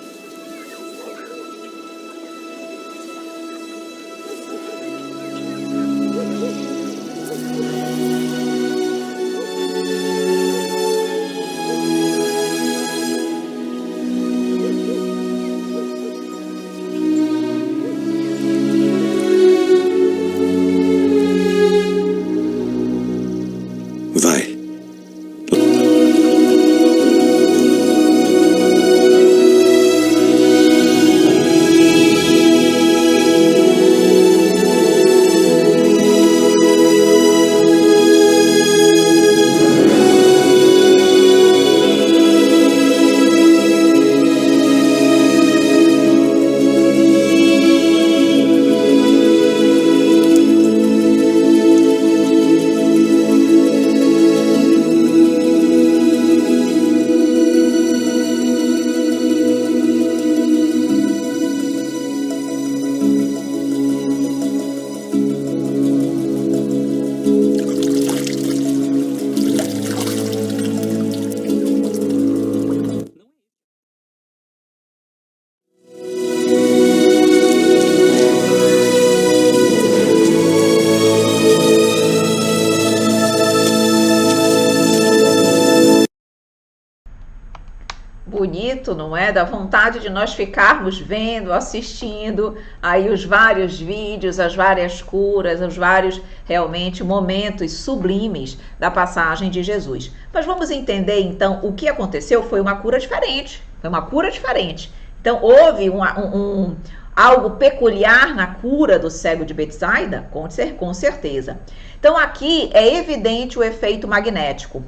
apetite, não é? Da vontade de nós ficarmos vendo, assistindo aí os vários vídeos, as várias curas, os vários realmente momentos sublimes da passagem de Jesus. Mas vamos entender então o que aconteceu. Foi uma cura diferente. Foi uma cura diferente. Então houve algo peculiar na cura do cego de Betsaida? Com certeza. Então aqui é evidente o efeito magnético.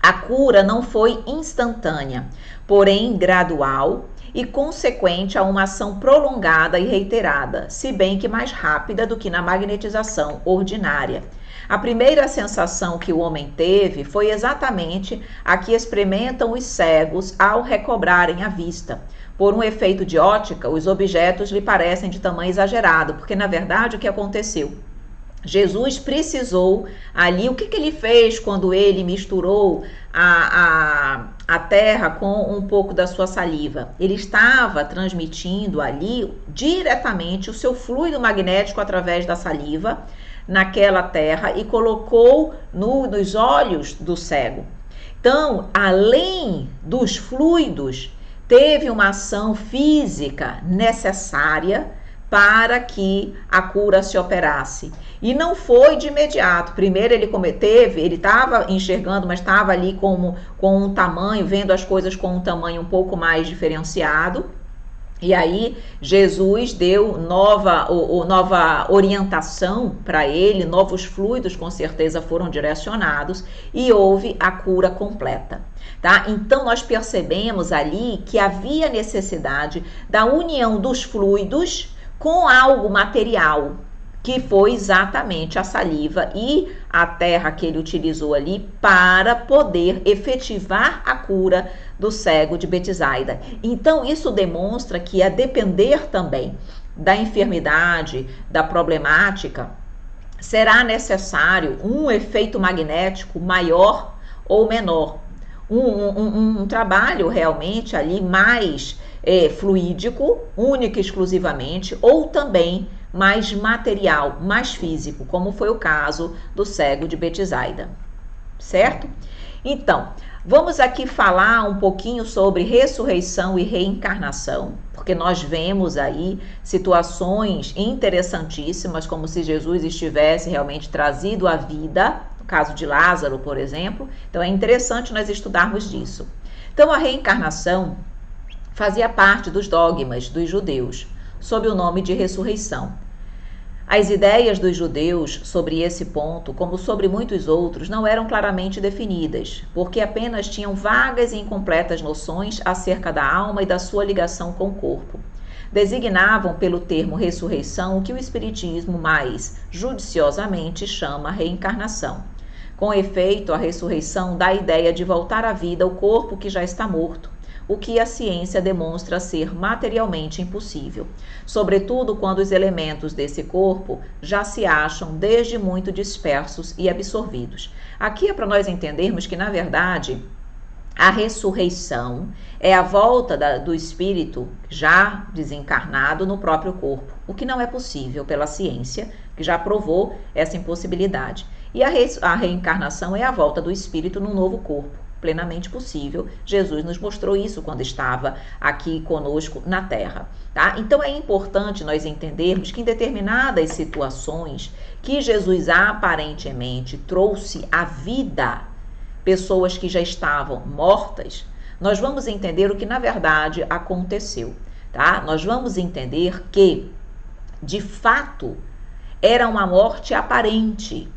A cura não foi instantânea, porém gradual e consequente a uma ação prolongada e reiterada, se bem que mais rápida do que na magnetização ordinária. A primeira sensação que o homem teve foi exatamente a que experimentam os cegos ao recobrarem a vista. Por um efeito de ótica, os objetos lhe parecem de tamanho exagerado, porque na verdade o que aconteceu? Jesus precisou ali, o que ele fez quando ele misturou a terra com um pouco da sua saliva? Ele estava transmitindo ali diretamente o seu fluido magnético através da saliva naquela terra e colocou nos olhos do cego. Então, além dos fluidos, teve uma ação física necessária para que a cura se operasse. E não foi de imediato. Primeiro ele estava enxergando, mas estava ali com um tamanho, vendo as coisas com um tamanho um pouco mais diferenciado. E aí Jesus deu nova orientação para ele, novos fluidos com certeza foram direcionados e houve a cura completa. Tá? Então nós percebemos ali que havia necessidade da união dos fluidos com algo material, que foi exatamente a saliva e a terra que ele utilizou ali para poder efetivar a cura do cego de Betsaida. Então isso demonstra que, a depender também da enfermidade, da problemática, será necessário um efeito magnético maior ou menor. Um trabalho realmente ali mais fluídico, único e exclusivamente, ou também mais material, mais físico, como foi o caso do cego de Betsaida, certo? Então, vamos aqui falar um pouquinho sobre ressurreição e reencarnação, porque nós vemos aí situações interessantíssimas, como se Jesus estivesse realmente trazido à vida, no caso de Lázaro, por exemplo. Então é interessante nós estudarmos disso. Então a reencarnação fazia parte dos dogmas dos judeus, sob o nome de ressurreição. As ideias dos judeus sobre esse ponto, como sobre muitos outros, não eram claramente definidas, porque apenas tinham vagas e incompletas noções acerca da alma e da sua ligação com o corpo. Designavam pelo termo ressurreição o que o Espiritismo mais judiciosamente chama reencarnação. Com efeito, a ressurreição dá a ideia de voltar à vida o corpo que já está morto, o que a ciência demonstra ser materialmente impossível, sobretudo quando os elementos desse corpo já se acham desde muito dispersos e absorvidos. Aqui é para nós entendermos que, na verdade, a ressurreição é a volta do espírito já desencarnado no próprio corpo, o que não é possível pela ciência, que já provou essa impossibilidade. E a reencarnação é a volta do espírito num novo corpo, plenamente possível. Jesus nos mostrou isso quando estava aqui conosco na Terra. Tá? Então é importante nós entendermos que em determinadas situações que Jesus aparentemente trouxe à vida pessoas que já estavam mortas, nós vamos entender o que na verdade aconteceu. Tá? Nós vamos entender que, de fato, era uma morte aparente.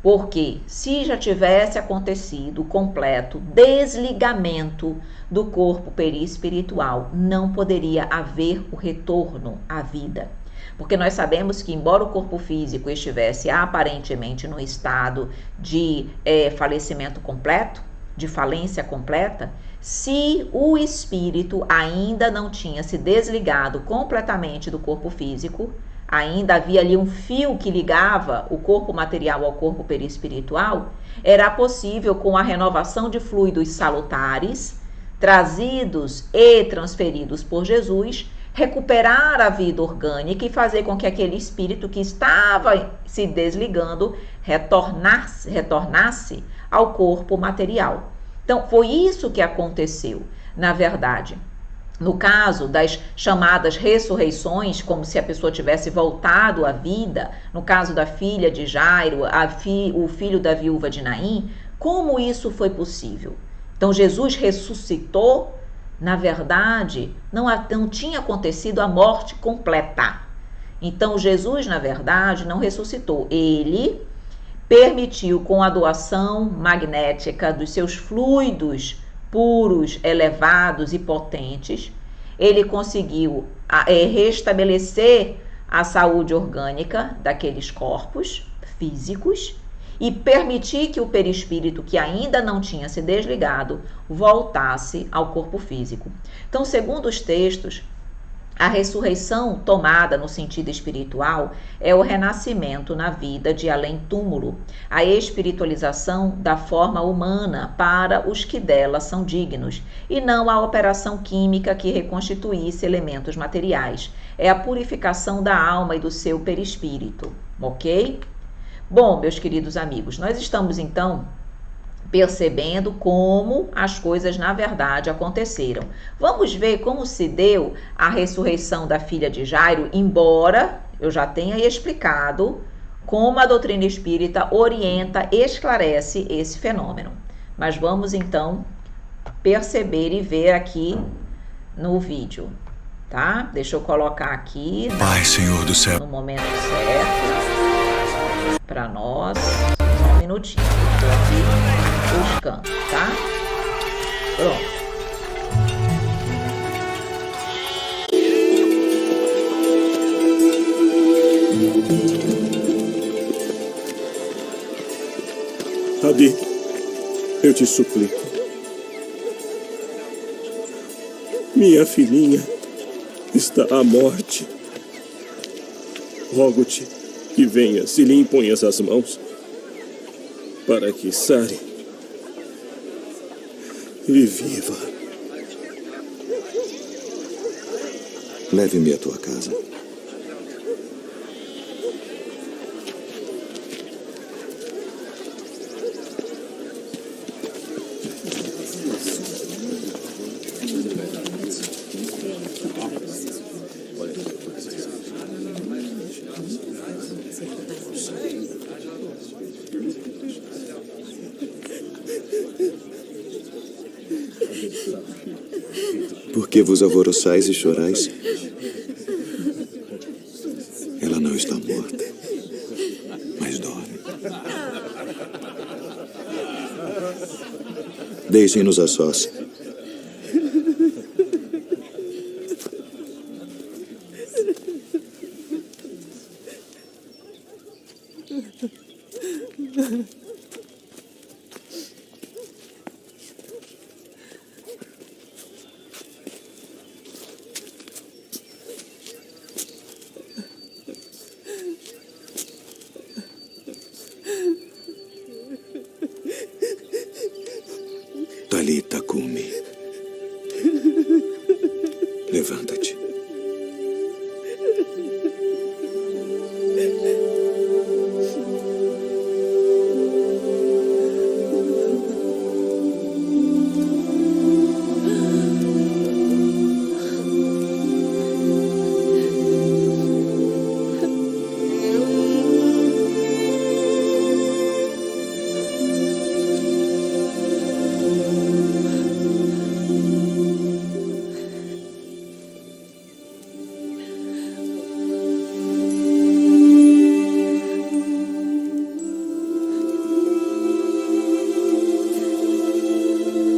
Porque se já tivesse acontecido o completo desligamento do corpo perispiritual, não poderia haver o retorno à vida. Porque nós sabemos que, embora o corpo físico estivesse aparentemente no estado de falecimento completo, de falência completa, se o espírito ainda não tinha se desligado completamente do corpo físico, ainda havia ali um fio que ligava o corpo material ao corpo perispiritual, era possível, com a renovação de fluidos salutares, trazidos e transferidos por Jesus, recuperar a vida orgânica e fazer com que aquele espírito que estava se desligando retornasse ao corpo material. Então, foi isso que aconteceu, na verdade. No caso das chamadas ressurreições, como se a pessoa tivesse voltado à vida, no caso da filha de Jairo, o filho da viúva de Naim, como isso foi possível? Então Jesus ressuscitou, na verdade, não tinha acontecido a morte completa. Então Jesus, na verdade, não ressuscitou. Ele permitiu, com a doação magnética dos seus fluidos puros, elevados e potentes, ele conseguiu restabelecer a saúde orgânica daqueles corpos físicos e permitir que o perispírito, que ainda não tinha se desligado, voltasse ao corpo físico. Então, segundo os textos, a ressurreição tomada no sentido espiritual é o renascimento na vida de além-túmulo, a espiritualização da forma humana para os que dela são dignos, e não a operação química que reconstituísse elementos materiais. É a purificação da alma e do seu perispírito, ok? Bom, meus queridos amigos, nós estamos então percebendo como as coisas na verdade aconteceram. Vamos ver como se deu a ressurreição da filha de Jairo, embora eu já tenha explicado como a doutrina espírita orienta, esclarece esse fenômeno. Mas vamos então perceber e ver aqui no vídeo, tá? Deixa eu colocar aqui Pai, Senhor do céu, no momento certo para nós. Só um minutinho, estou aqui buscando, tá? Pronto. Abi, eu te suplico. Minha filhinha está à morte. Rogo-te que venhas e lhe imponhas as mãos para que sare e viva. leve-me à tua casa. Por que vos alvoroçais e chorais? Ela não está morta, mas dorme. Deixem-nos a sós. Talita Kumi. Levanta-te.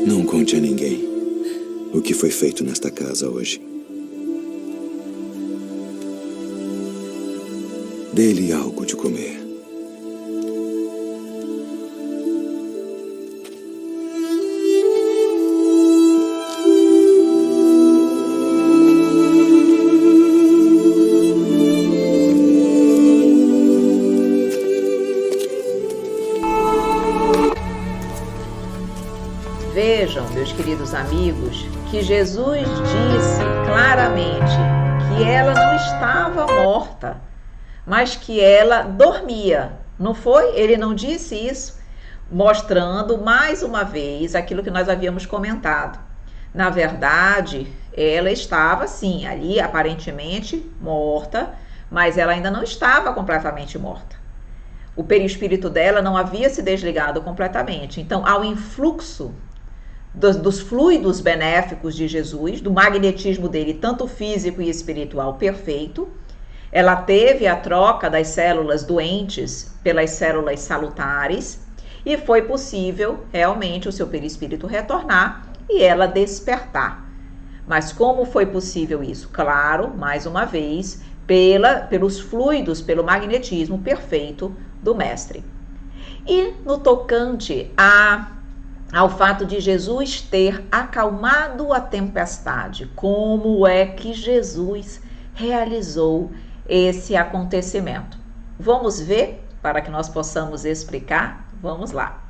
Não conte a ninguém o que foi feito nesta casa hoje. Dê-lhe algo de comer. Vejam, meus queridos amigos, que Jesus disse claramente que ela não estava morta, mas que ela dormia. Não foi? Ele não disse isso, mostrando mais uma vez aquilo que nós havíamos comentado. Na verdade, ela estava, sim, ali aparentemente morta, mas ela ainda não estava completamente morta. O perispírito dela não havia se desligado completamente. Então, ao influxo dos fluidos benéficos de Jesus, do magnetismo dele, tanto físico e espiritual perfeito, ela teve a troca das células doentes pelas células salutares e foi possível realmente o seu perispírito retornar e ela despertar. Mas como foi possível isso? Claro, mais uma vez, pelos fluidos, pelo magnetismo perfeito do Mestre. E no tocante ao fato de Jesus ter acalmado a tempestade, como é que Jesus realizou esse acontecimento? Vamos ver, para que nós possamos explicar? Vamos lá.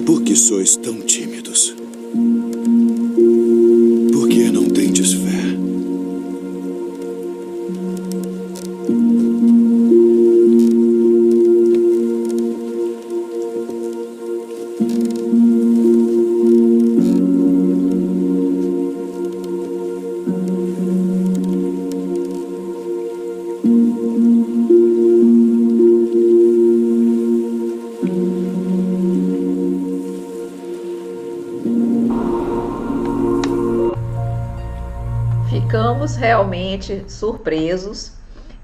Por que sois tão tímidos? Por que não tendes fé? Ficamos realmente surpresos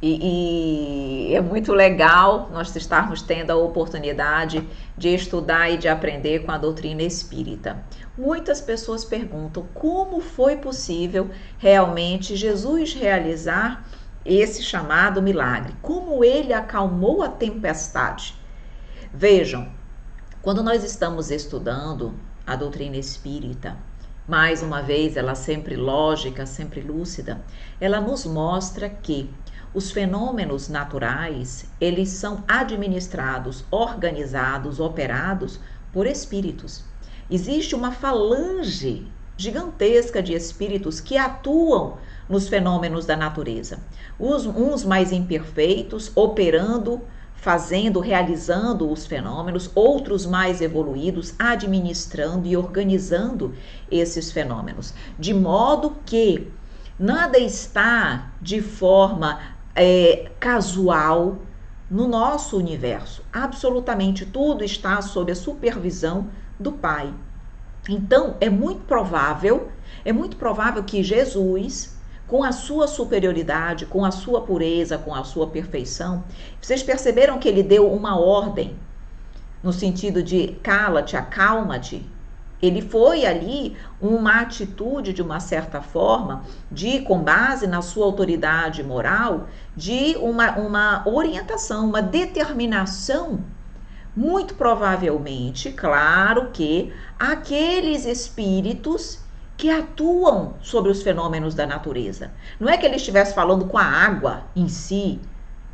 e é muito legal nós estarmos tendo a oportunidade de estudar e de aprender com a doutrina espírita. Muitas pessoas perguntam como foi possível realmente Jesus realizar esse chamado milagre, como ele acalmou a tempestade. Vejam, quando nós estamos estudando a doutrina espírita, mais uma vez, ela sempre lógica, sempre lúcida, ela nos mostra que os fenômenos naturais, eles são administrados, organizados, operados por espíritos. Existe uma falange gigantesca de espíritos que atuam nos fenômenos da natureza. Uns mais imperfeitos, operando, fazendo, realizando os fenômenos, outros mais evoluídos, administrando e organizando esses fenômenos. De modo que nada está de forma casual no nosso universo. Absolutamente tudo está sob a supervisão do Pai. Então, é muito provável que Jesus, com a sua superioridade, com a sua pureza, com a sua perfeição, vocês perceberam que ele deu uma ordem, no sentido de cala-te, acalma-te. Ele foi ali uma atitude, de uma certa forma, com base na sua autoridade moral, de uma orientação, uma determinação. Muito provavelmente, claro que aqueles espíritos que atuam sobre os fenômenos da natureza. Não é que ele estivesse falando com a água em si,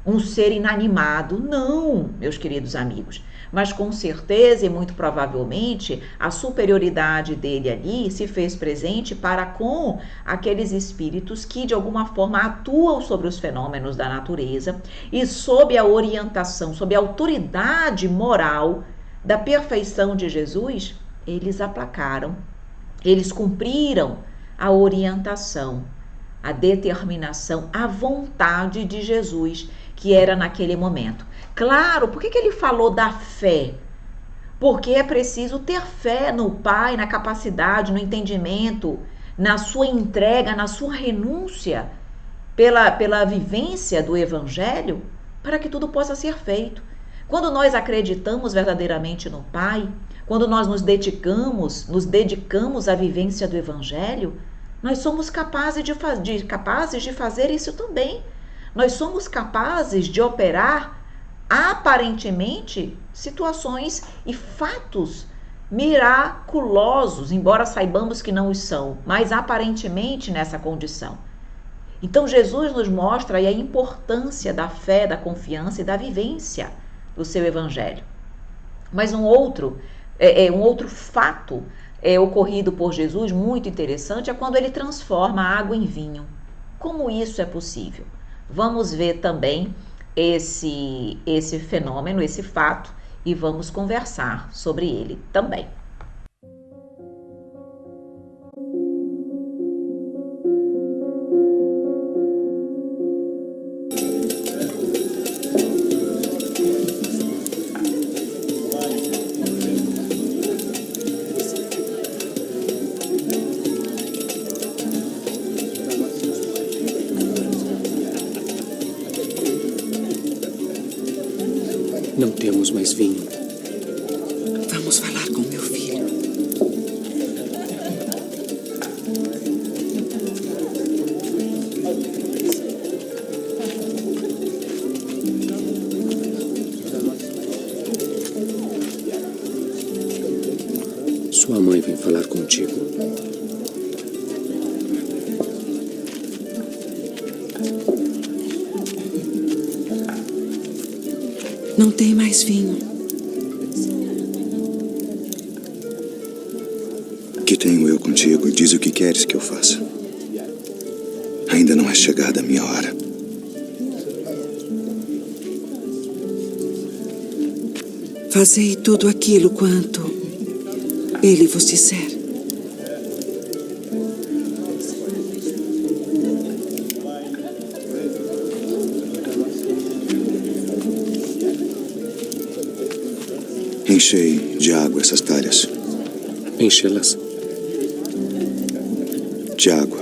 um ser inanimado. Não, meus queridos amigos. Mas com certeza e muito provavelmente a superioridade dele ali se fez presente para com aqueles espíritos que de alguma forma atuam sobre os fenômenos da natureza e sob a orientação, sob a autoridade moral da perfeição de Jesus, eles aplacaram, eles cumpriram a orientação, a determinação, a vontade de Jesus, que era naquele momento. Claro, por que ele falou da fé? Porque é preciso ter fé no Pai, na capacidade, no entendimento, na sua entrega, na sua renúncia pela vivência do Evangelho, para que tudo possa ser feito. Quando nós acreditamos verdadeiramente no Pai, quando nós nos dedicamos à vivência do Evangelho, nós somos capazes de fazer isso também. Nós somos capazes de operar aparentemente situações e fatos miraculosos, embora saibamos que não os são, mas aparentemente nessa condição. Então Jesus nos mostra aí a importância da fé, da confiança e da vivência do seu Evangelho. Mas um outro fato ocorrido por Jesus, muito interessante, é quando ele transforma a água em vinho. Como isso é possível? Vamos ver também esse fenômeno, esse fato, e vamos conversar sobre ele também. Não temos mais vinho. Vamos falar com meu filho. Sua mãe vem falar contigo. Não tem mais vinho. Que tenho eu contigo? Diz o que queres que eu faça. Ainda não é chegada a minha hora. Fazei tudo aquilo quanto ele vos disser. Enchei de água essas talhas. Enchê-las? De água.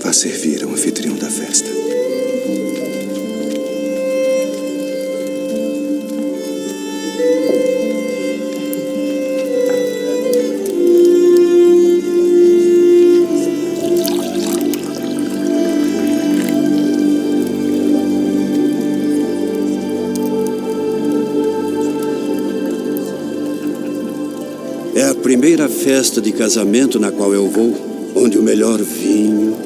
Vá servir ao anfitrião da festa. É a primeira festa de casamento na qual eu vou, onde o melhor vinho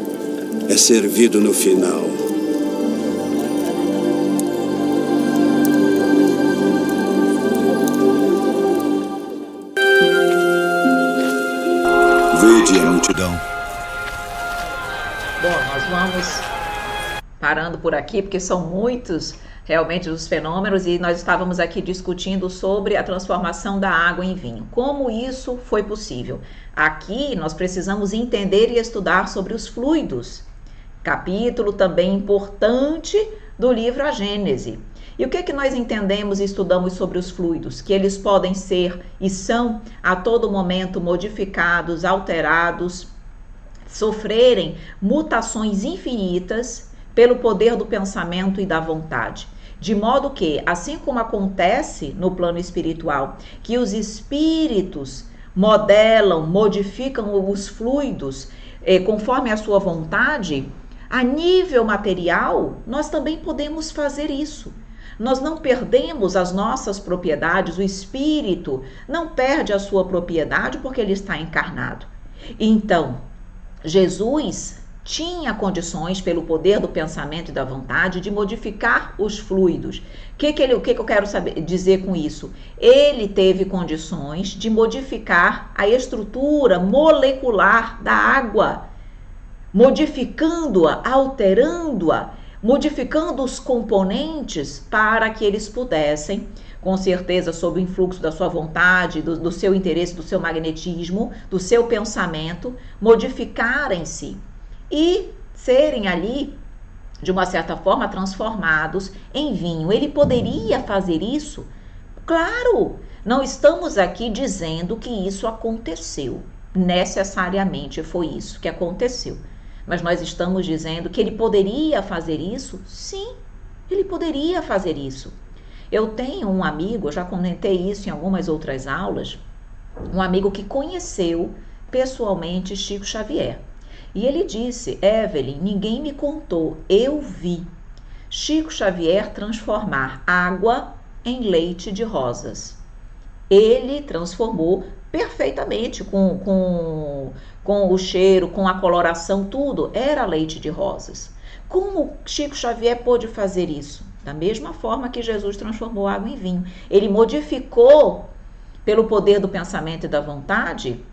é servido no final. Vede a multidão. Bom, nós vamos parando por aqui, porque são muitos realmente os fenômenos, e nós estávamos aqui discutindo sobre a transformação da água em vinho. Como isso foi possível? Aqui nós precisamos entender e estudar sobre os fluidos, capítulo também importante do livro A Gênese. E o que é que nós entendemos e estudamos sobre os fluidos? Que eles podem ser e são a todo momento modificados, alterados, sofrerem mutações infinitas pelo poder do pensamento e da vontade. De modo que, assim como acontece no plano espiritual, que os espíritos modelam, modificam os fluidos conforme a sua vontade, a nível material, nós também podemos fazer isso. Nós não perdemos as nossas propriedades, o espírito não perde a sua propriedade porque ele está encarnado. Então, Jesus tinha condições, pelo poder do pensamento e da vontade, de modificar os fluidos. O que eu quero dizer com isso? Ele teve condições de modificar a estrutura molecular da água, modificando-a, alterando-a, modificando os componentes para que eles pudessem, com certeza sob o influxo da sua vontade, do seu interesse, do seu magnetismo, do seu pensamento, modificarem-se e serem ali, de uma certa forma, transformados em vinho. Ele poderia fazer isso? Claro! Não estamos aqui dizendo que isso aconteceu. Necessariamente foi isso que aconteceu. Mas nós estamos dizendo que ele poderia fazer isso? Sim, ele poderia fazer isso. Eu tenho um amigo, eu já comentei isso em algumas outras aulas, um amigo que conheceu pessoalmente Chico Xavier. E ele disse: Evelyn, ninguém me contou, eu vi Chico Xavier transformar água em leite de rosas. Ele transformou perfeitamente com o cheiro, com a coloração, tudo era leite de rosas. Como Chico Xavier pôde fazer isso? Da mesma forma que Jesus transformou água em vinho. Ele modificou, pelo poder do pensamento e da vontade,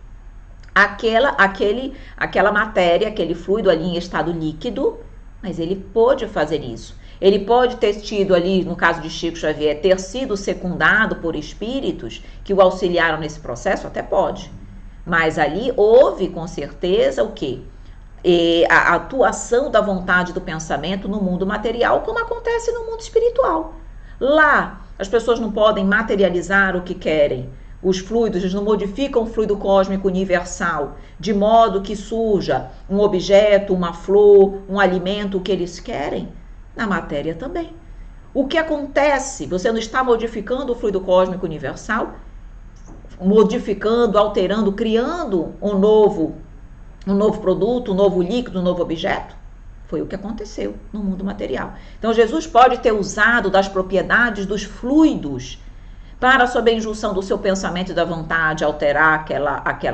aquela matéria, aquele fluido ali em estado líquido, mas ele pôde fazer isso. Ele pode ter tido ali, no caso de Chico Xavier, ter sido secundado por espíritos que o auxiliaram nesse processo? Até pode. Mas ali houve, com certeza, o quê? A atuação da vontade do pensamento no mundo material, como acontece no mundo espiritual. Lá, as pessoas não podem materializar o que querem. Os fluidos, eles não modificam o fluido cósmico universal, de modo que surja um objeto, uma flor, um alimento, o que eles querem. Na matéria também. O que acontece? Você não está modificando o fluido cósmico universal? Modificando, alterando, criando um novo produto, um novo líquido, um novo objeto? Foi o que aconteceu no mundo material. Então, Jesus pode ter usado das propriedades dos fluidos para, sob a injunção do seu pensamento e da vontade, alterar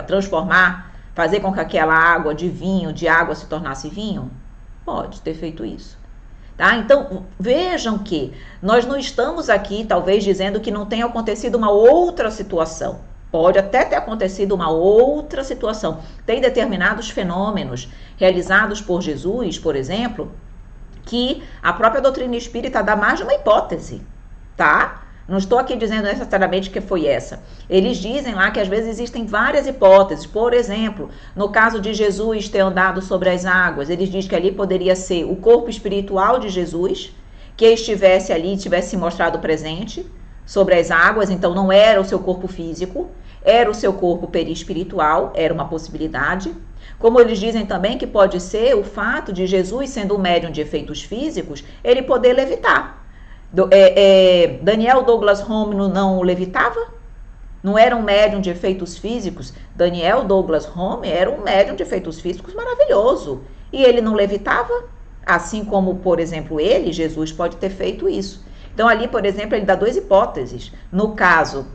transformar, fazer com que aquela água de vinho, de água se tornasse vinho? Pode ter feito isso. Tá? Então, vejam que nós não estamos aqui, talvez, dizendo que não tenha acontecido uma outra situação. Pode até ter acontecido uma outra situação. Tem determinados fenômenos realizados por Jesus, por exemplo, que a própria doutrina espírita dá mais de uma hipótese, tá? Não estou aqui dizendo necessariamente que foi essa. Eles dizem lá que às vezes existem várias hipóteses. Por exemplo, no caso de Jesus ter andado sobre as águas, eles dizem que ali poderia ser o corpo espiritual de Jesus, que estivesse ali, tivesse se mostrado presente sobre as águas, então não era o seu corpo físico, era o seu corpo perispiritual, era uma possibilidade. Como eles dizem também que pode ser o fato de Jesus, sendo um médium de efeitos físicos, ele poder levitar. Daniel Douglas Home não levitava? Não era um médium de efeitos físicos? Daniel Douglas Home era um médium de efeitos físicos maravilhoso. E ele não levitava? Assim como, por exemplo, Jesus pode ter feito isso. Então ali, por exemplo, ele dá duas hipóteses. No caso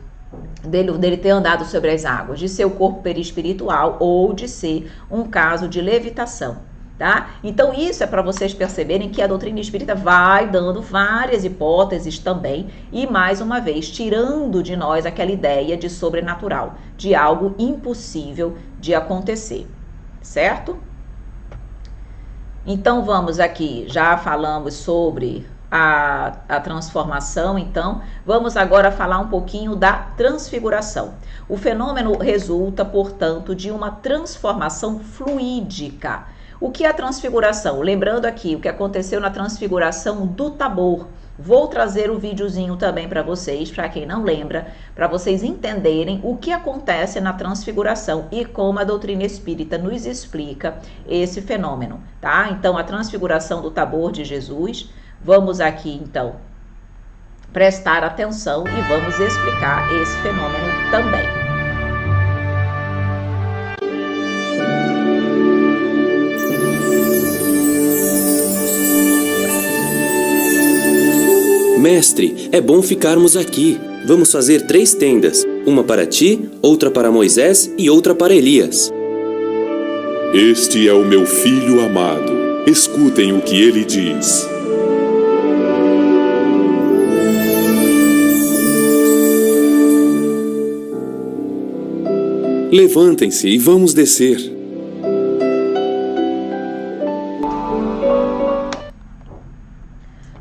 dele ter andado sobre as águas, de ser o corpo perispiritual ou de ser um caso de levitação. Tá? Então isso é para vocês perceberem que a doutrina espírita vai dando várias hipóteses também e, mais uma vez, tirando de nós aquela ideia de sobrenatural, de algo impossível de acontecer, certo? Então vamos aqui, já falamos sobre a transformação, então vamos agora falar um pouquinho da transfiguração. O fenômeno resulta, portanto, de uma transformação fluídica. O que é a transfiguração? Lembrando aqui o que aconteceu na transfiguração do Tabor. Vou trazer o videozinho também para vocês, para quem não lembra, para vocês entenderem o que acontece na transfiguração e como a doutrina espírita nos explica esse fenômeno, tá? Então, a transfiguração do Tabor de Jesus, vamos aqui, então, prestar atenção e vamos explicar esse fenômeno também. Mestre, é bom ficarmos aqui. Vamos fazer 3 tendas. Uma para ti, outra para Moisés e outra para Elias. Este é o meu filho amado. Escutem o que ele diz. Levantem-se e vamos descer.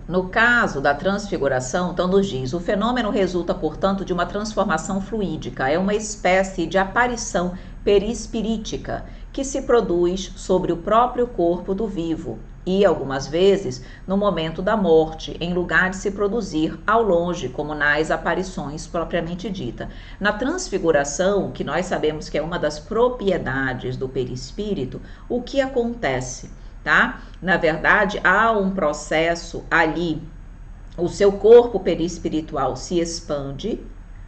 No caso da transfiguração, então nos diz, o fenômeno resulta, portanto, de uma transformação fluídica, é uma espécie de aparição perispirítica que se produz sobre o próprio corpo do vivo e, algumas vezes, no momento da morte, em lugar de se produzir ao longe, como nas aparições propriamente dita. Na transfiguração, que nós sabemos que é uma das propriedades do perispírito, o que acontece? Tá? Na verdade, há um processo ali, o seu corpo perispiritual se expande,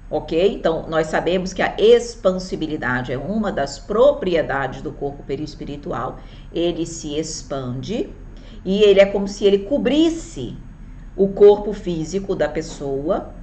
ok? Então, nós sabemos que a expansibilidade é uma das propriedades do corpo perispiritual. Ele se expande e ele é como se ele cobrisse o corpo físico da pessoa,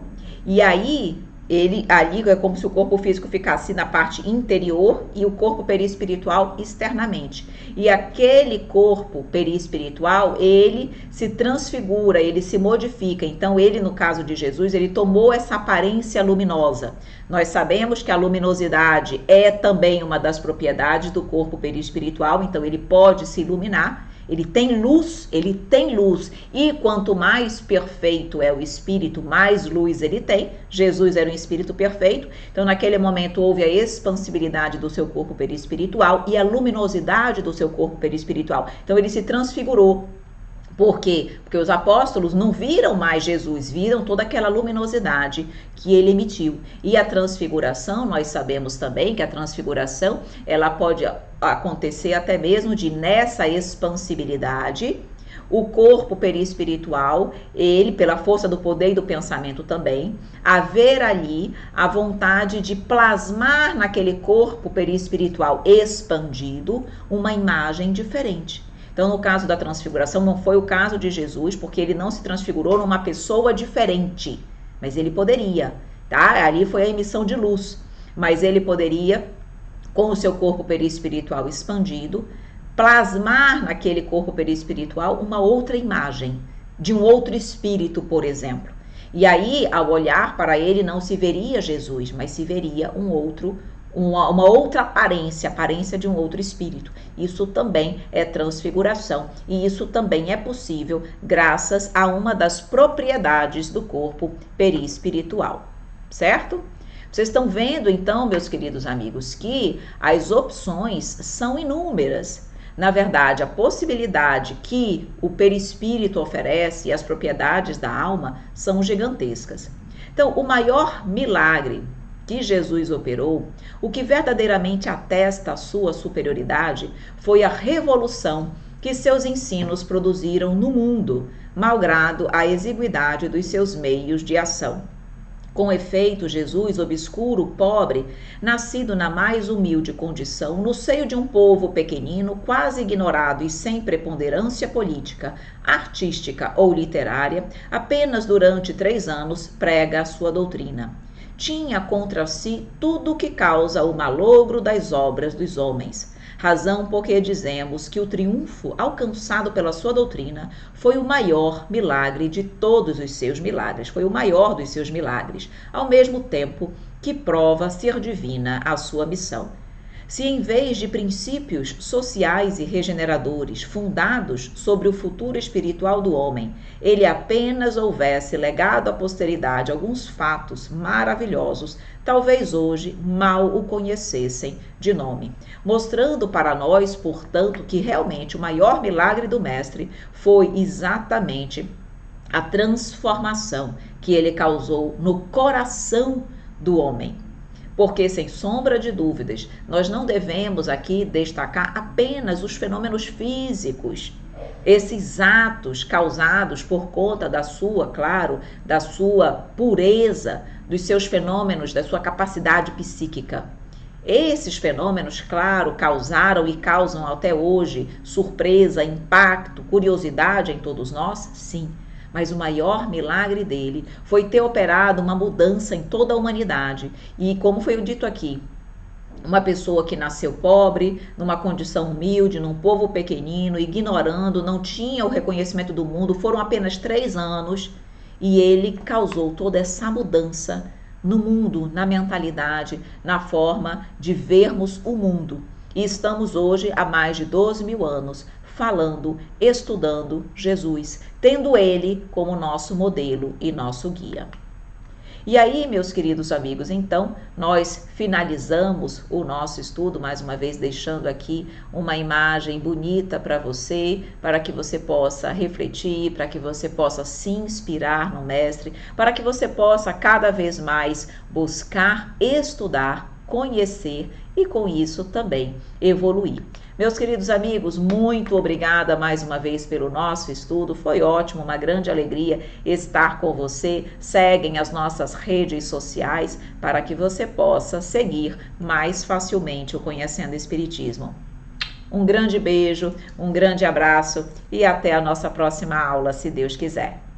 e aí ele ali é como se o corpo físico ficasse na parte interior e o corpo perispiritual externamente. E aquele corpo perispiritual, ele se transfigura, ele se modifica. Então, ele, no caso de Jesus, ele tomou essa aparência luminosa. Nós sabemos que a luminosidade é também uma das propriedades do corpo perispiritual, então ele pode se iluminar. Ele tem luz, e quanto mais perfeito é o espírito, mais luz ele tem. Jesus era um espírito perfeito, então naquele momento houve a expansibilidade do seu corpo perispiritual e a luminosidade do seu corpo perispiritual. Então ele se transfigurou. Por quê? Porque os apóstolos não viram mais Jesus, viram toda aquela luminosidade que ele emitiu. E a transfiguração, nós sabemos também que a transfiguração, ela pode acontecer até mesmo de, nessa expansibilidade, o corpo perispiritual, ele, pela força do poder e do pensamento também, haver ali a vontade de plasmar naquele corpo perispiritual expandido uma imagem diferente. Então, no caso da transfiguração, não foi o caso de Jesus, porque ele não se transfigurou numa pessoa diferente, mas ele poderia, tá? Ali foi a emissão de luz, mas ele poderia, com o seu corpo perispiritual expandido, plasmar naquele corpo perispiritual uma outra imagem, de um outro espírito, por exemplo. E aí, ao olhar para ele, não se veria Jesus, mas se veria uma outra aparência de um outro espírito. Isso também é transfiguração, e isso também é possível graças a uma das propriedades do corpo perispiritual, certo? Vocês estão vendo então, meus queridos amigos, que as opções são inúmeras. Na verdade, a possibilidade que o perispírito oferece e as propriedades da alma são gigantescas. Então, o maior milagre que Jesus operou, o que verdadeiramente atesta a sua superioridade, foi a revolução que seus ensinos produziram no mundo, malgrado a exiguidade dos seus meios de ação. Com efeito, Jesus, obscuro, pobre, nascido na mais humilde condição, no seio de um povo pequenino, quase ignorado e sem preponderância política, artística ou literária, apenas durante 3 anos prega a sua doutrina. Tinha contra si tudo o que causa o malogro das obras dos homens. Razão porque dizemos que o triunfo alcançado pela sua doutrina foi o maior milagre de todos os seus milagres, foi o maior dos seus milagres, ao mesmo tempo que prova ser divina a sua missão. Se em vez de princípios sociais e regeneradores fundados sobre o futuro espiritual do homem, ele apenas houvesse legado à posteridade alguns fatos maravilhosos, talvez hoje mal o conhecessem de nome, mostrando para nós, portanto, que realmente o maior milagre do Mestre foi exatamente a transformação que ele causou no coração do homem. Porque, sem sombra de dúvidas, nós não devemos aqui destacar apenas os fenômenos físicos, esses atos causados por conta da sua pureza, dos seus fenômenos, da sua capacidade psíquica. Esses fenômenos, claro, causaram e causam até hoje surpresa, impacto, curiosidade em todos nós, sim. Mas o maior milagre dele foi ter operado uma mudança em toda a humanidade. E como foi dito aqui, uma pessoa que nasceu pobre, numa condição humilde, num povo pequenino, ignorando, não tinha o reconhecimento do mundo, foram apenas 3 anos e ele causou toda essa mudança no mundo, na mentalidade, na forma de vermos o mundo. E estamos hoje há mais de 12.000 anos falando, estudando Jesus, tendo ele como nosso modelo e nosso guia. E aí, meus queridos amigos, então, nós finalizamos o nosso estudo, mais uma vez deixando aqui uma imagem bonita para que você possa refletir, para que você possa se inspirar no Mestre, para que você possa cada vez mais buscar, estudar, conhecer e com isso também evoluir. Meus queridos amigos, muito obrigada mais uma vez pelo nosso estudo, foi ótimo, uma grande alegria estar com você. Seguem as nossas redes sociais para que você possa seguir mais facilmente o Conhecendo o Espiritismo. Um grande beijo, um grande abraço e até a nossa próxima aula, se Deus quiser.